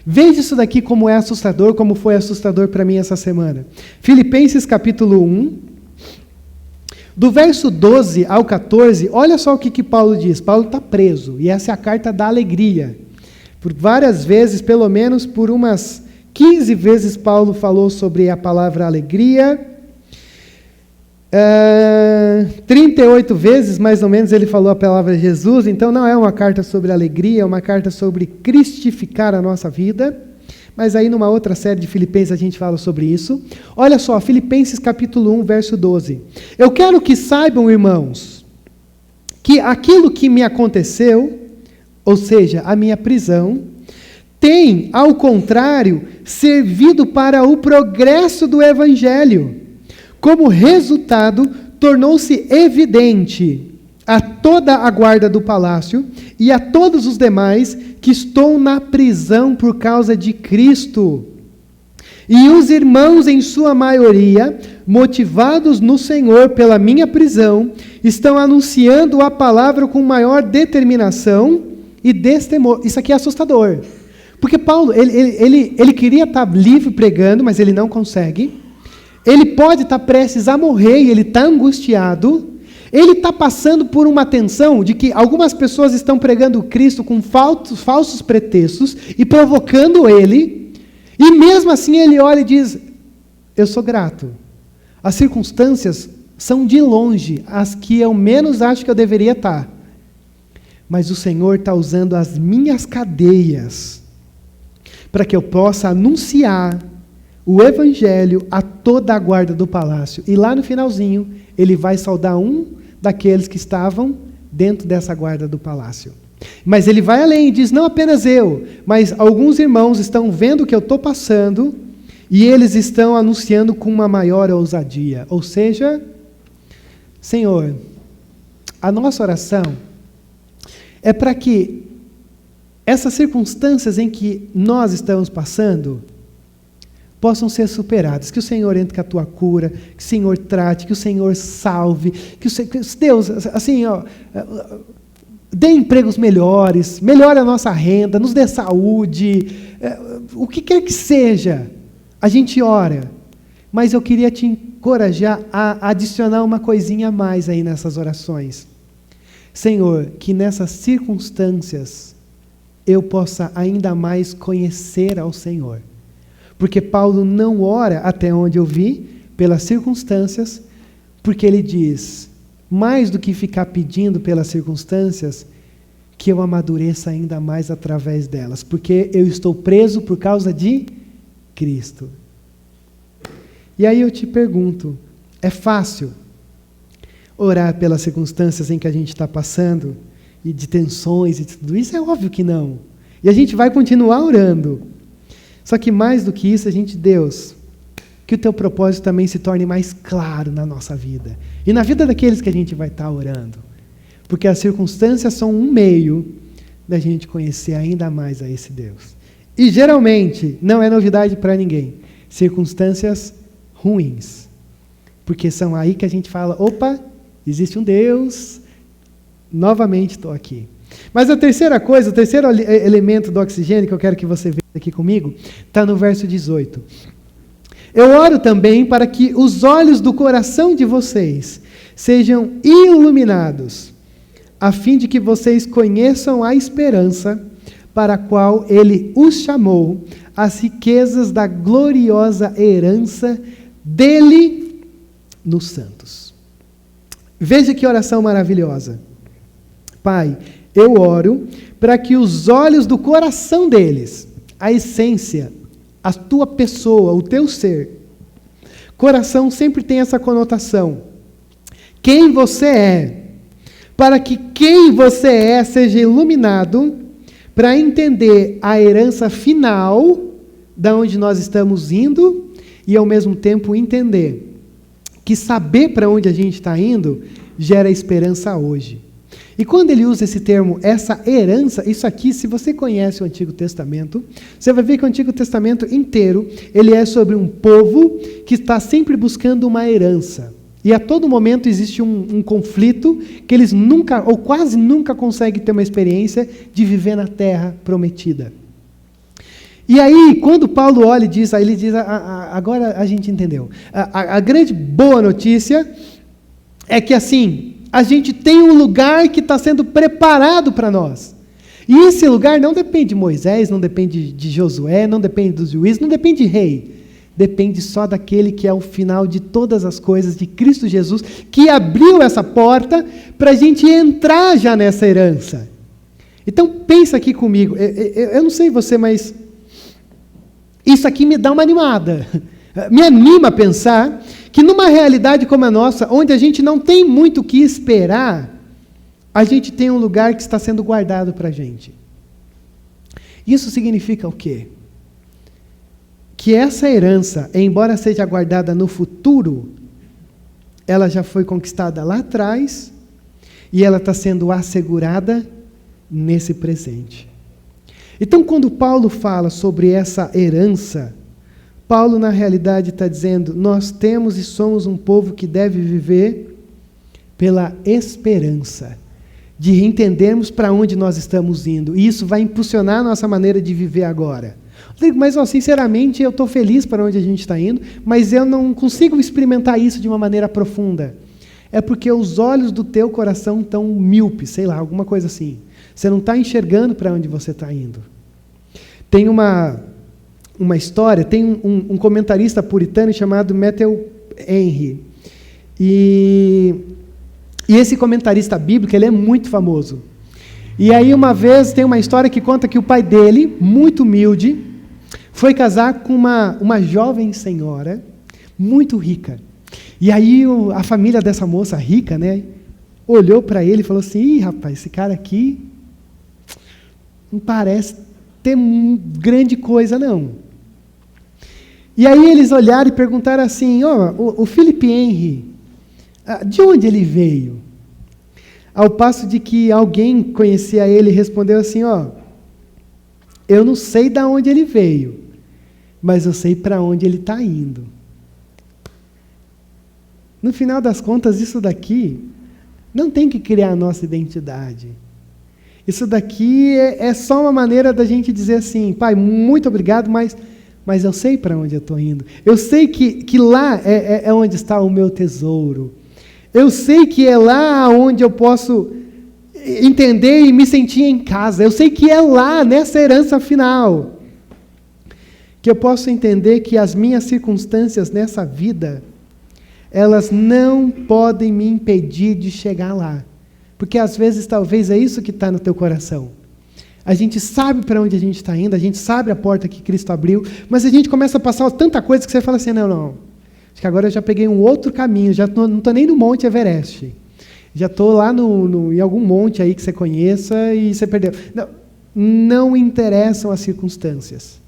veja isso daqui como é assustador, como foi assustador para mim essa semana. Filipenses capítulo 1, do verso 12 ao 14, olha só o que Paulo diz. Paulo está preso, e essa é a carta da alegria. Por várias vezes, pelo menos por umas 15 vezes, Paulo falou sobre a palavra alegria. 38 vezes, mais ou menos, ele falou a palavra Jesus. Então não é uma carta sobre alegria, é uma carta sobre cristificar a nossa vida. Mas aí numa outra série de Filipenses a gente fala sobre isso. Olha só, Filipenses capítulo 1, verso 12. Eu quero que saibam, irmãos, que aquilo que me aconteceu, ou seja, a minha prisão, tem, ao contrário, servido para o progresso do Evangelho. Como resultado, tornou-se evidente a toda a guarda do palácio e a todos os demais que estão na prisão por causa de Cristo. E os irmãos, em sua maioria, motivados no Senhor pela minha prisão, estão anunciando a palavra com maior determinação e destemor. Isso aqui é assustador. Porque Paulo, ele queria estar livre pregando, mas ele não consegue. Ele pode estar prestes a morrer e ele está angustiado. Ele está passando por uma tensão de que algumas pessoas estão pregando Cristo com falsos pretextos e provocando ele. E mesmo assim ele olha e diz: eu sou grato. As circunstâncias são de longe as que eu menos acho que eu deveria estar. Mas o Senhor está usando as minhas cadeias para que eu possa anunciar o Evangelho a toda a guarda do palácio. E lá no finalzinho, ele vai saudar um daqueles que estavam dentro dessa guarda do palácio. Mas ele vai além e diz: não apenas eu, mas alguns irmãos estão vendo o que eu estou passando e eles estão anunciando com uma maior ousadia. Ou seja, Senhor, a nossa oração é para que essas circunstâncias em que nós estamos passando possam ser superadas, que o Senhor entre com a tua cura, que o Senhor trate, que o Senhor salve, que Deus, assim, dê empregos melhores, melhore a nossa renda, nos dê saúde, o que quer que seja, a gente ora, Mas eu queria te encorajar a adicionar uma coisinha a mais aí nessas orações. Senhor, que nessas circunstâncias eu possa ainda mais conhecer ao Senhor. Porque Paulo não ora, até onde eu vi, pelas circunstâncias, porque ele diz, mais do que ficar pedindo pelas circunstâncias, que eu amadureça ainda mais através delas, porque eu estou preso por causa de Cristo. E aí eu te pergunto, é fácil orar pelas circunstâncias em que a gente está passando, e de tensões e tudo isso? É óbvio que não. E a gente vai continuar orando. Só que mais do que isso, Deus, que o teu propósito também se torne mais claro na nossa vida. E na vida daqueles que a gente vai estar orando. Porque as circunstâncias são um meio da gente conhecer ainda mais a esse Deus. E geralmente, não é novidade para ninguém, circunstâncias ruins. Porque são aí que a gente fala, opa, existe um Deus, novamente estou aqui. Mas a terceira coisa, o terceiro elemento do oxigênio que eu quero que você veja aqui comigo, está no verso 18. Eu oro também para que os olhos do coração de vocês sejam iluminados, a fim de que vocês conheçam a esperança para a qual Ele os chamou, as riquezas da gloriosa herança dEle nos santos. Veja que oração maravilhosa. Pai, eu oro para que os olhos do coração deles, a essência, a tua pessoa, o teu ser, coração sempre tem essa conotação. Quem você é, para que quem você é seja iluminado, para entender a herança final, da onde nós estamos indo, e ao mesmo tempo entender que saber para onde a gente está indo, gera esperança hoje. E quando ele usa esse termo, essa herança, isso aqui, se você conhece o Antigo Testamento, você vai ver que o Antigo Testamento inteiro, ele é sobre um povo que está sempre buscando uma herança. E a todo momento existe um conflito que eles nunca, ou quase nunca conseguem ter uma experiência de viver na terra prometida. E aí, quando Paulo olha e diz, aí ele diz, agora a gente entendeu. A grande boa notícia é que assim, a gente tem um lugar que está sendo preparado para nós. E esse lugar não depende de Moisés, não depende de Josué, não depende dos juízes, não depende de rei. Depende só daquele que é o final de todas as coisas, de Cristo Jesus, que abriu essa porta para a gente entrar já nessa herança. Então, pensa aqui comigo. Eu não sei você, mas isso aqui me dá uma animada. Me anima a pensar que numa realidade como a nossa, onde a gente não tem muito o que esperar, a gente tem um lugar que está sendo guardado para a gente. Isso significa o quê? Que essa herança, embora seja guardada no futuro, ela já foi conquistada lá atrás e ela está sendo assegurada nesse presente. Então, quando Paulo fala sobre essa herança, Paulo, na realidade, está dizendo, nós temos e somos um povo que deve viver pela esperança, de entendermos para onde nós estamos indo. E isso vai impulsionar a nossa maneira de viver agora. Mas, sinceramente, eu estou feliz para onde a gente está indo, mas eu não consigo experimentar isso de uma maneira profunda. É porque os olhos do teu coração estão míopes, sei lá, alguma coisa assim. Você não está enxergando para onde você está indo. Tem uma história, tem um comentarista puritano chamado Matthew Henry. E esse comentarista bíblico, ele é muito famoso. E aí uma vez tem uma história que conta que o pai dele, muito humilde, foi casar com uma jovem senhora, muito rica. E aí a família dessa moça rica, né, olhou para ele e falou assim, ih, rapaz, esse cara aqui não parece ter grande coisa, não. E aí eles olharam e perguntaram assim, o Philip Henry, de onde ele veio? Ao passo de que alguém conhecia ele e respondeu assim, eu não sei de onde ele veio, mas eu sei para onde ele está indo. No final das contas, isso daqui não tem que criar a nossa identidade. Isso daqui é só uma maneira da gente dizer assim, pai, muito obrigado, mas mas eu sei para onde eu estou indo. Eu sei que lá é onde está o meu tesouro. Eu sei que é lá onde eu posso entender e me sentir em casa. Eu sei que é lá, nessa herança final, que eu posso entender que as minhas circunstâncias nessa vida, elas não podem me impedir de chegar lá. Porque às vezes, talvez, é isso que está no teu coração. A gente sabe para onde a gente está indo, a gente sabe a porta que Cristo abriu, mas a gente começa a passar tanta coisa que você fala assim, não, acho que agora eu já peguei um outro caminho, já não estou nem no Monte Everest. Já estou lá em algum monte aí que você conheça e você perdeu. Não interessam as circunstâncias.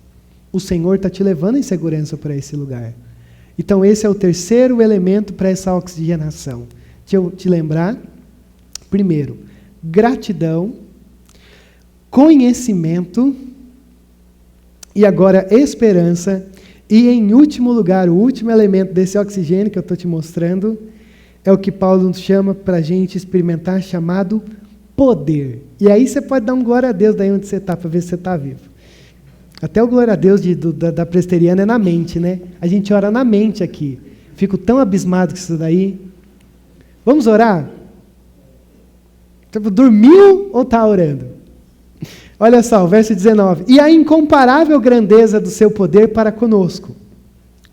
O Senhor está te levando em segurança para esse lugar. Então esse é o terceiro elemento para essa oxigenação. Deixa eu te lembrar. Primeiro, gratidão, conhecimento e agora esperança. E em último lugar, o último elemento desse oxigênio que eu estou te mostrando é o que Paulo nos chama para a gente experimentar, chamado poder. E aí você pode dar um glória a Deus daí onde você está, para ver se você está vivo. Até o glória a Deus da presteriana é na mente, né? A gente ora na mente aqui. Fico tão abismado com isso daí. Vamos orar? Dormiu ou está orando? Olha só, o verso 19. E a incomparável grandeza do seu poder para conosco,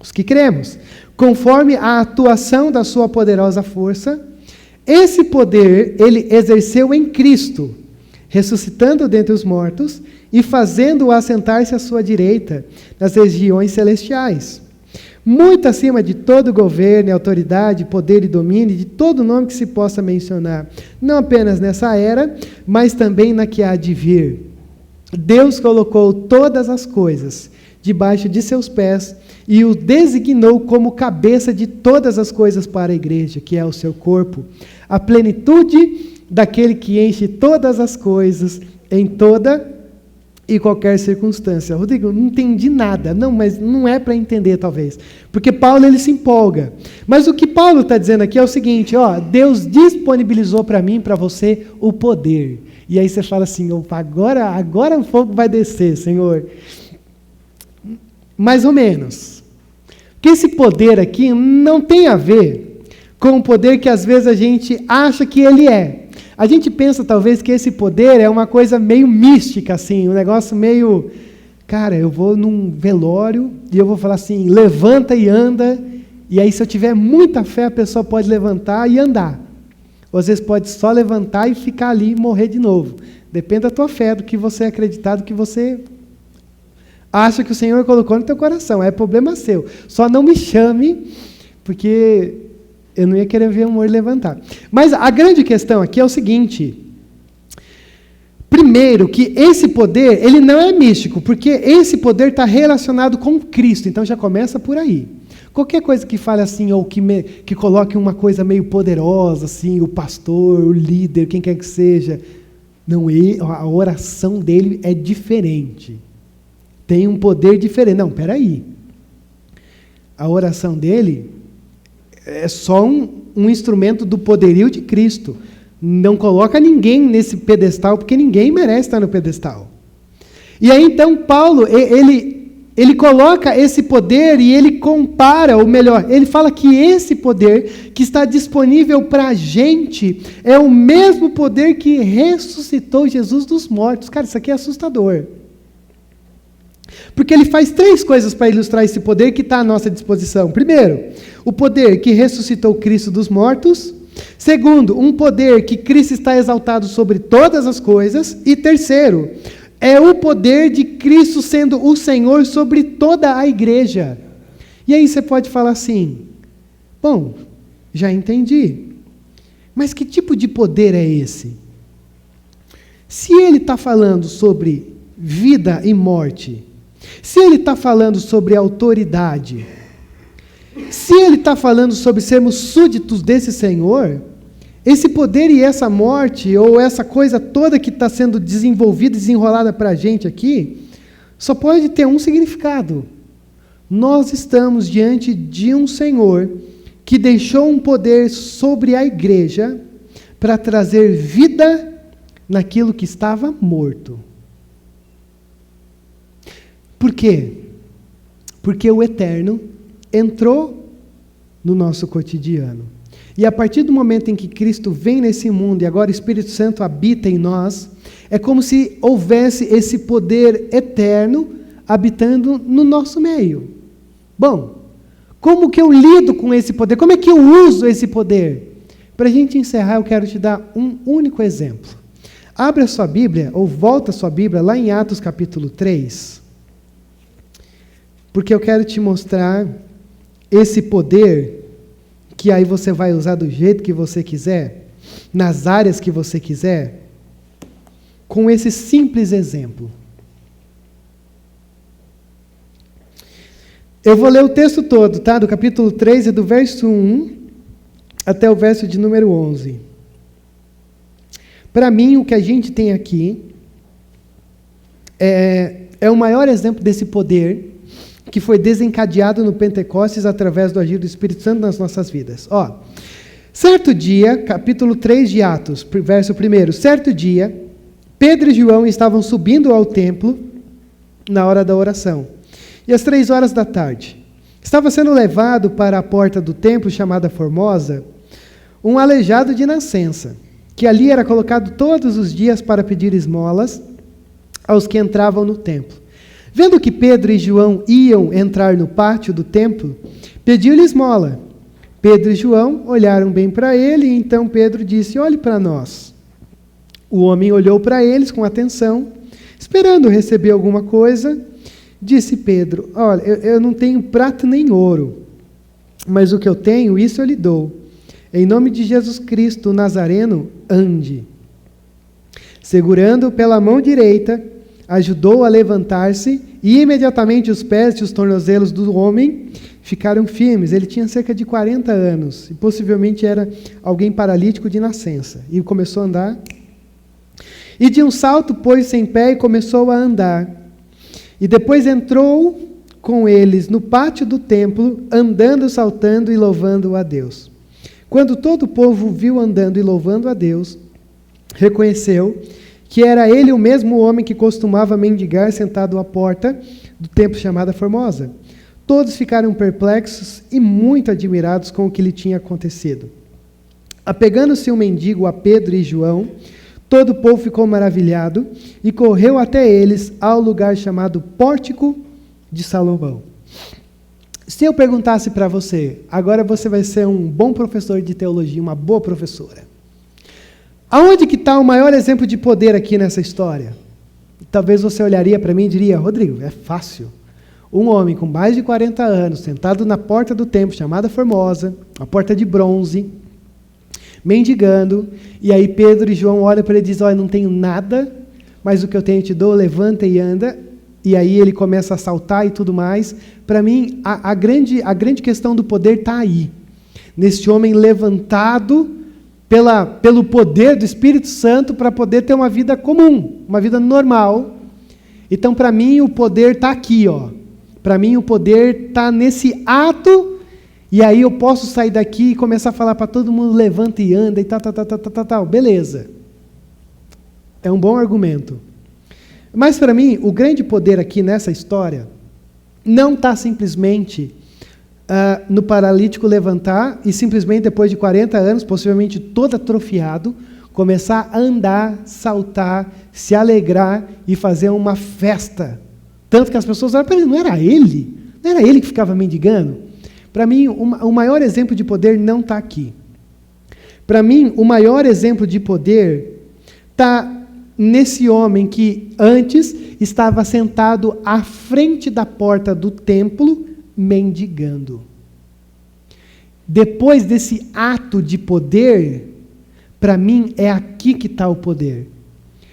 os que cremos, conforme a atuação da sua poderosa força, esse poder ele exerceu em Cristo, ressuscitando dentre os mortos e fazendo-o assentar-se à sua direita, nas regiões celestiais, muito acima de todo governo, autoridade, poder e domínio, de todo nome que se possa mencionar, não apenas nessa era, mas também na que há de vir. Deus colocou todas as coisas debaixo de seus pés e o designou como cabeça de todas as coisas para a igreja, que é o seu corpo, a plenitude daquele que enche todas as coisas em toda e qualquer circunstância. Rodrigo, não entendi nada. Não, mas não é para entender, talvez. Porque Paulo, ele se empolga. Mas o que Paulo está dizendo aqui é o seguinte, Deus disponibilizou para mim, para você, o poder. E aí você fala assim, opa, agora o fogo vai descer, Senhor. Mais ou menos. Porque esse poder aqui não tem a ver com o poder que às vezes a gente acha que ele é. A gente pensa, talvez, que esse poder é uma coisa meio mística, assim, um negócio meio... Cara, eu vou num velório e eu vou falar assim, levanta e anda, e aí se eu tiver muita fé, a pessoa pode levantar e andar. Ou às vezes pode só levantar e ficar ali e morrer de novo. Depende da tua fé, do que você acreditar, do que você acha que o Senhor colocou no teu coração. É problema seu. Só não me chame, porque... eu não ia querer ver o morto levantar. Mas a grande questão aqui é o seguinte. Primeiro, que esse poder, ele não é místico, porque esse poder está relacionado com Cristo. Então já começa por aí. Qualquer coisa que fale assim, ou que coloque uma coisa meio poderosa, assim, o pastor, o líder, quem quer que seja. Não, a oração dele é diferente. Tem um poder diferente. Não, peraí. A oração dele... é só um instrumento do poderio de Cristo. Não coloca ninguém nesse pedestal, porque ninguém merece estar no pedestal. E aí, então, Paulo, ele coloca esse poder e ele compara, ou melhor, ele fala que esse poder que está disponível para a gente é o mesmo poder que ressuscitou Jesus dos mortos. Cara, isso aqui é assustador. Porque ele faz 3 coisas para ilustrar esse poder que está à nossa disposição. Primeiro, o poder que ressuscitou Cristo dos mortos. Segundo, um poder que Cristo está exaltado sobre todas as coisas. E terceiro, é o poder de Cristo sendo o Senhor sobre toda a igreja. E aí você pode falar assim, bom, já entendi. Mas que tipo de poder é esse? Se ele está falando sobre vida e morte, se ele está falando sobre autoridade, se ele está falando sobre sermos súditos desse Senhor, esse poder e essa morte, ou essa coisa toda que está sendo desenvolvida, desenrolada para a gente aqui, só pode ter um significado. Nós estamos diante de um Senhor que deixou um poder sobre a igreja para trazer vida naquilo que estava morto. Por quê? Porque o eterno entrou no nosso cotidiano. E a partir do momento em que Cristo vem nesse mundo e agora o Espírito Santo habita em nós, é como se houvesse esse poder eterno habitando no nosso meio. Bom, como que eu lido com esse poder? Como é que eu uso esse poder? Para a gente encerrar, eu quero te dar um único exemplo. Abre a sua Bíblia, ou volta a sua Bíblia, lá em Atos capítulo 3, porque eu quero te mostrar esse poder que aí você vai usar do jeito que você quiser, nas áreas que você quiser, com esse simples exemplo. Eu vou ler o texto todo, tá? Do capítulo 3, do verso 1 até o verso de número 11. Para mim, o que a gente tem aqui é o maior exemplo desse poder que foi desencadeado no Pentecostes através do agir do Espírito Santo nas nossas vidas. Ó, certo dia, capítulo 3 de Atos, verso 1, certo dia, Pedro e João estavam subindo ao templo na hora da oração. E às 3 da tarde, estava sendo levado para a porta do templo chamada Formosa, um aleijado de nascença, que ali era colocado todos os dias para pedir esmolas aos que entravam no templo. Vendo que Pedro e João iam entrar no pátio do templo, pediu-lhe esmola. Pedro e João olharam bem para ele, e então Pedro disse: olhe para nós. O homem olhou para eles com atenção, esperando receber alguma coisa. Disse Pedro: olha, eu não tenho prata nem ouro, mas o que eu tenho, isso eu lhe dou. Em nome de Jesus Cristo, o Nazareno, ande. Segurando-o pela mão direita, ajudou a levantar-se, e imediatamente os pés e os tornozelos do homem ficaram firmes. Ele tinha cerca de 40 anos, e possivelmente era alguém paralítico de nascença, e começou a andar. E de um salto pôs-se em pé e começou a andar. E depois entrou com eles no pátio do templo, andando, saltando e louvando a Deus. Quando todo o povo viu andando e louvando a Deus, reconheceu que era ele o mesmo homem que costumava mendigar sentado à porta do templo chamada Formosa. Todos ficaram perplexos e muito admirados com o que lhe tinha acontecido. Apegando-se o mendigo a Pedro e João, todo o povo ficou maravilhado e correu até eles ao lugar chamado Pórtico de Salomão. Se eu perguntasse para você, agora você vai ser um bom professor de teologia, uma boa professora. Aonde que está o maior exemplo de poder aqui nessa história? Talvez você olharia para mim e diria: Rodrigo, é fácil. Um homem com mais de 40 anos, sentado na porta do templo, chamada Formosa, a porta de bronze, mendigando, e aí Pedro e João olham para ele e dizem: olha, não tenho nada, mas o que eu tenho eu te dou, levanta e anda. E aí ele começa a saltar e tudo mais. Para mim, a grande questão do poder está aí. Nesse homem levantado pelo poder do Espírito Santo para poder ter uma vida comum, uma vida normal. Então, para mim, o poder está aqui, ó. Para mim, o poder está nesse ato, e aí eu posso sair daqui e começar a falar para todo mundo: levanta e anda, e tal. Beleza. É um bom argumento. Mas, para mim, o grande poder aqui nessa história não está simplesmente no paralítico levantar e simplesmente depois de 40 anos, possivelmente todo atrofiado, começar a andar, saltar, se alegrar e fazer uma festa. Tanto que as pessoas olham para ele: não era ele? Não era ele que ficava mendigando? Para mim, o maior exemplo de poder não está aqui. Para mim, o maior exemplo de poder está nesse homem que antes estava sentado à frente da porta do templo, mendigando. Depois desse ato de poder, para mim é aqui que está o poder.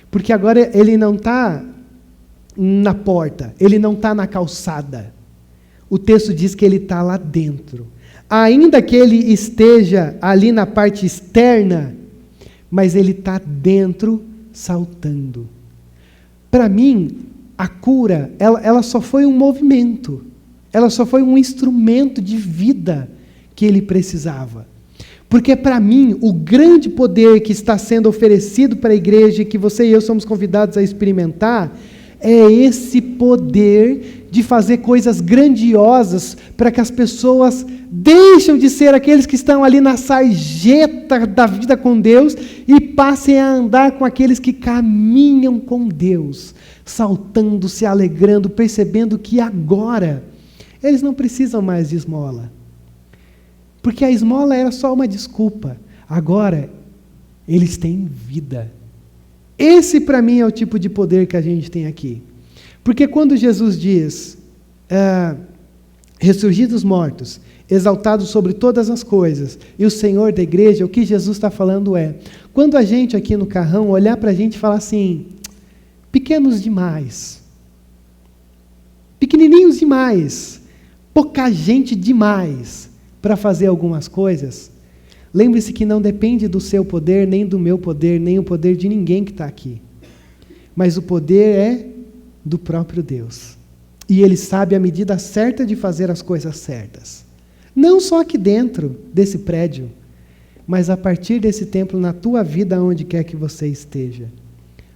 Porque agora ele não está na porta, ele não está na calçada. O texto diz que ele está lá dentro. Ainda que ele esteja ali na parte externa, mas ele está dentro, saltando. Para mim, a cura, ela só foi um movimento, ela só foi um instrumento de vida que ele precisava. Porque para mim, o grande poder que está sendo oferecido para a igreja, que você e eu somos convidados a experimentar, é esse poder de fazer coisas grandiosas para que as pessoas deixem de ser aqueles que estão ali na sarjeta da vida com Deus e passem a andar com aqueles que caminham com Deus, saltando, se alegrando, percebendo que agora eles não precisam mais de esmola. Porque a esmola era só uma desculpa. Agora, eles têm vida. Esse, para mim, é o tipo de poder que a gente tem aqui. Porque quando Jesus diz, ressurgir dos mortos, exaltado sobre todas as coisas, e o Senhor da igreja, o que Jesus está falando é, quando a gente aqui no carrão olhar para a gente e falar assim, pequenos demais, pequenininhos demais, pouca gente demais para fazer algumas coisas, lembre-se que não depende do seu poder, nem do meu poder, nem o poder de ninguém que está aqui. Mas o poder é do próprio Deus. E Ele sabe a medida certa de fazer as coisas certas. Não só aqui dentro desse prédio, mas a partir desse templo, na tua vida, onde quer que você esteja.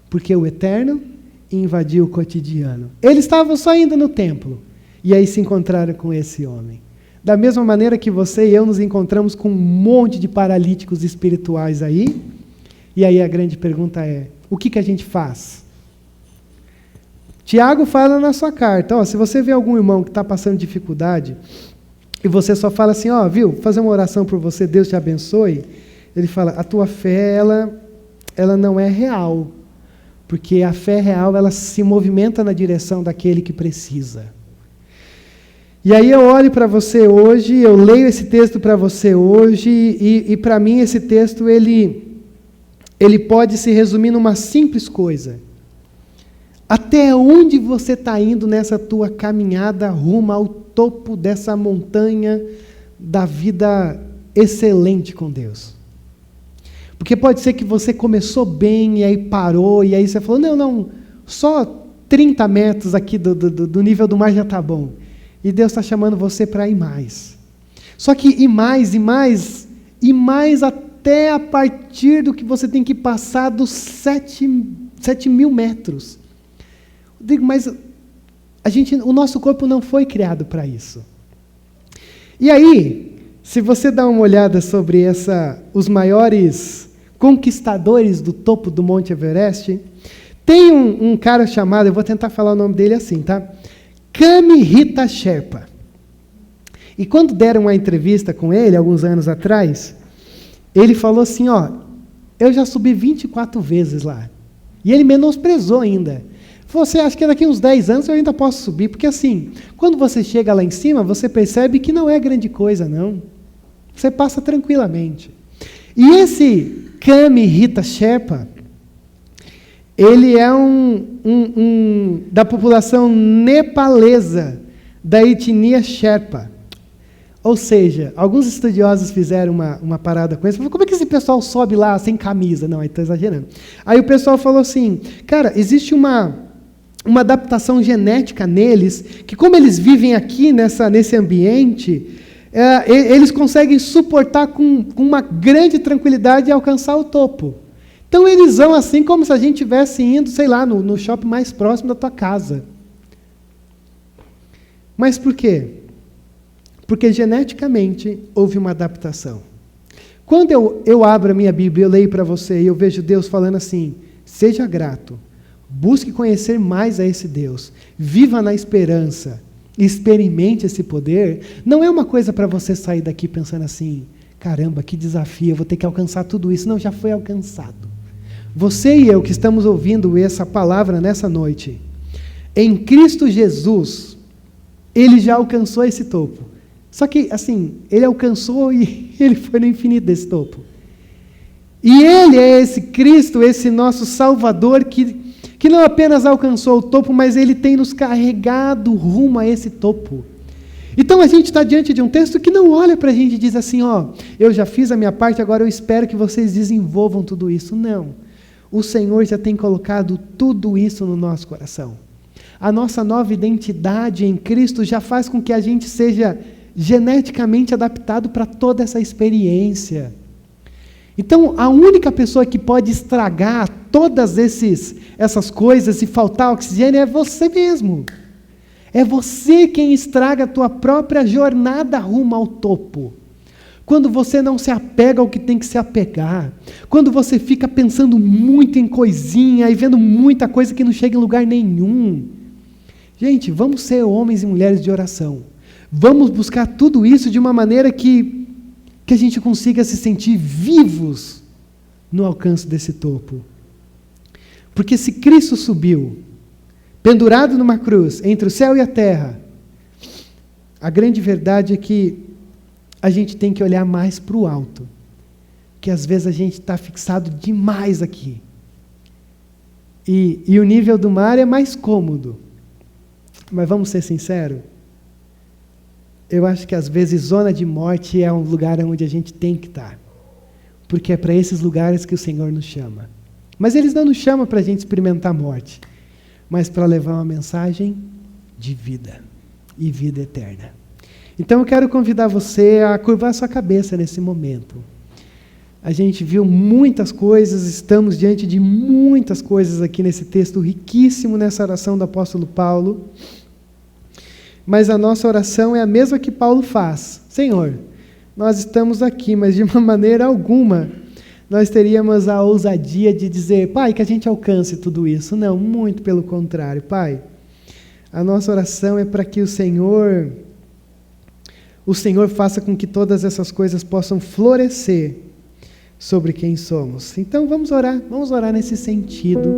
Porque o eterno invadiu o cotidiano. Eles estavam só indo no templo, e aí se encontraram com esse homem. Da mesma maneira que você e eu nos encontramos com um monte de paralíticos espirituais aí, e aí a grande pergunta é, o que a gente faz? Tiago fala na sua carta, se você vê algum irmão que está passando dificuldade, e você só fala assim, viu, fazer uma oração por você, Deus te abençoe, ele fala, a tua fé, ela não é real, porque a fé real, ela se movimenta na direção daquele que precisa. E aí eu olho para você hoje, eu leio esse texto para você hoje, e para mim esse texto, ele pode se resumir numa simples coisa. Até onde você está indo nessa tua caminhada rumo ao topo dessa montanha da vida excelente com Deus? Porque pode ser que você começou bem, e aí parou, e aí você falou, não, só 30 metros aqui do nível do mar já está bom. E Deus está chamando você para ir mais. Só que ir mais, até a partir do que você tem que passar dos 7.000 metros. Eu digo, mas o nosso corpo não foi criado para isso. E aí, se você dá uma olhada sobre os maiores conquistadores do topo do Monte Everest, tem um cara chamado, eu vou tentar falar o nome dele assim, tá? Kamihita Sherpa. E quando deram uma entrevista com ele, alguns anos atrás, ele falou assim, eu já subi 24 vezes lá. E ele menosprezou ainda. Você acha que daqui uns 10 anos eu ainda posso subir? Porque assim, quando você chega lá em cima, você percebe que não é grande coisa, não. Você passa tranquilamente. E esse Kamihita Sherpa, ele é da população nepalesa, da etnia Sherpa. Ou seja, alguns estudiosos fizeram uma parada com isso. Como é que esse pessoal sobe lá sem camisa? Não, aí estou exagerando. Aí o pessoal falou assim, cara, existe uma adaptação genética neles, que como eles vivem aqui nesse ambiente, eles conseguem suportar com uma grande tranquilidade e alcançar o topo. Então eles vão assim como se a gente estivesse indo, sei lá, no shopping mais próximo da tua casa. Mas por quê? Porque geneticamente houve uma adaptação. Quando eu abro a minha Bíblia, eu leio para você e eu vejo Deus falando assim, seja grato, busque conhecer mais a esse Deus, viva na esperança, experimente esse poder, não é uma coisa para você sair daqui pensando assim, caramba, que desafio, eu vou ter que alcançar tudo isso. Não, já foi alcançado. Você e eu que estamos ouvindo essa palavra nessa noite, em Cristo Jesus, Ele já alcançou esse topo. Só que, assim, Ele alcançou e Ele foi no infinito desse topo. E Ele é esse Cristo, esse nosso Salvador, que não apenas alcançou o topo, mas Ele tem nos carregado rumo a esse topo. Então a gente está diante de um texto que não olha para a gente e diz assim, eu já fiz a minha parte, agora eu espero que vocês desenvolvam tudo isso. Não. O Senhor já tem colocado tudo isso no nosso coração. A nossa nova identidade em Cristo já faz com que a gente seja geneticamente adaptado para toda essa experiência. Então, a única pessoa que pode estragar todas essas coisas e faltar oxigênio é você mesmo. É você quem estraga a tua própria jornada rumo ao topo. Quando você não se apega ao que tem que se apegar, quando você fica pensando muito em coisinha e vendo muita coisa que não chega em lugar nenhum. Gente, vamos ser homens e mulheres de oração. Vamos buscar tudo isso de uma maneira que a gente consiga se sentir vivos no alcance desse topo. Porque se Cristo subiu, pendurado numa cruz, entre o céu e a terra, a grande verdade é que a gente tem que olhar mais para o alto. Que às vezes a gente está fixado demais aqui. E o nível do mar é mais cômodo. Mas vamos ser sinceros? Eu acho que às vezes zona de morte é um lugar onde a gente tem que estar. Porque é para esses lugares que o Senhor nos chama. Mas Ele não nos chama para a gente experimentar a morte, mas para levar uma mensagem de vida e vida eterna. Então eu quero convidar você a curvar sua cabeça nesse momento. A gente viu muitas coisas, estamos diante de muitas coisas aqui nesse texto riquíssimo, nessa oração do apóstolo Paulo. Mas a nossa oração é a mesma que Paulo faz. Senhor, nós estamos aqui, mas de uma maneira alguma nós teríamos a ousadia de dizer, Pai, que a gente alcance tudo isso. Não, muito pelo contrário. Pai, a nossa oração é para que o Senhor faça com que todas essas coisas possam florescer sobre quem somos. Então vamos orar nesse sentido.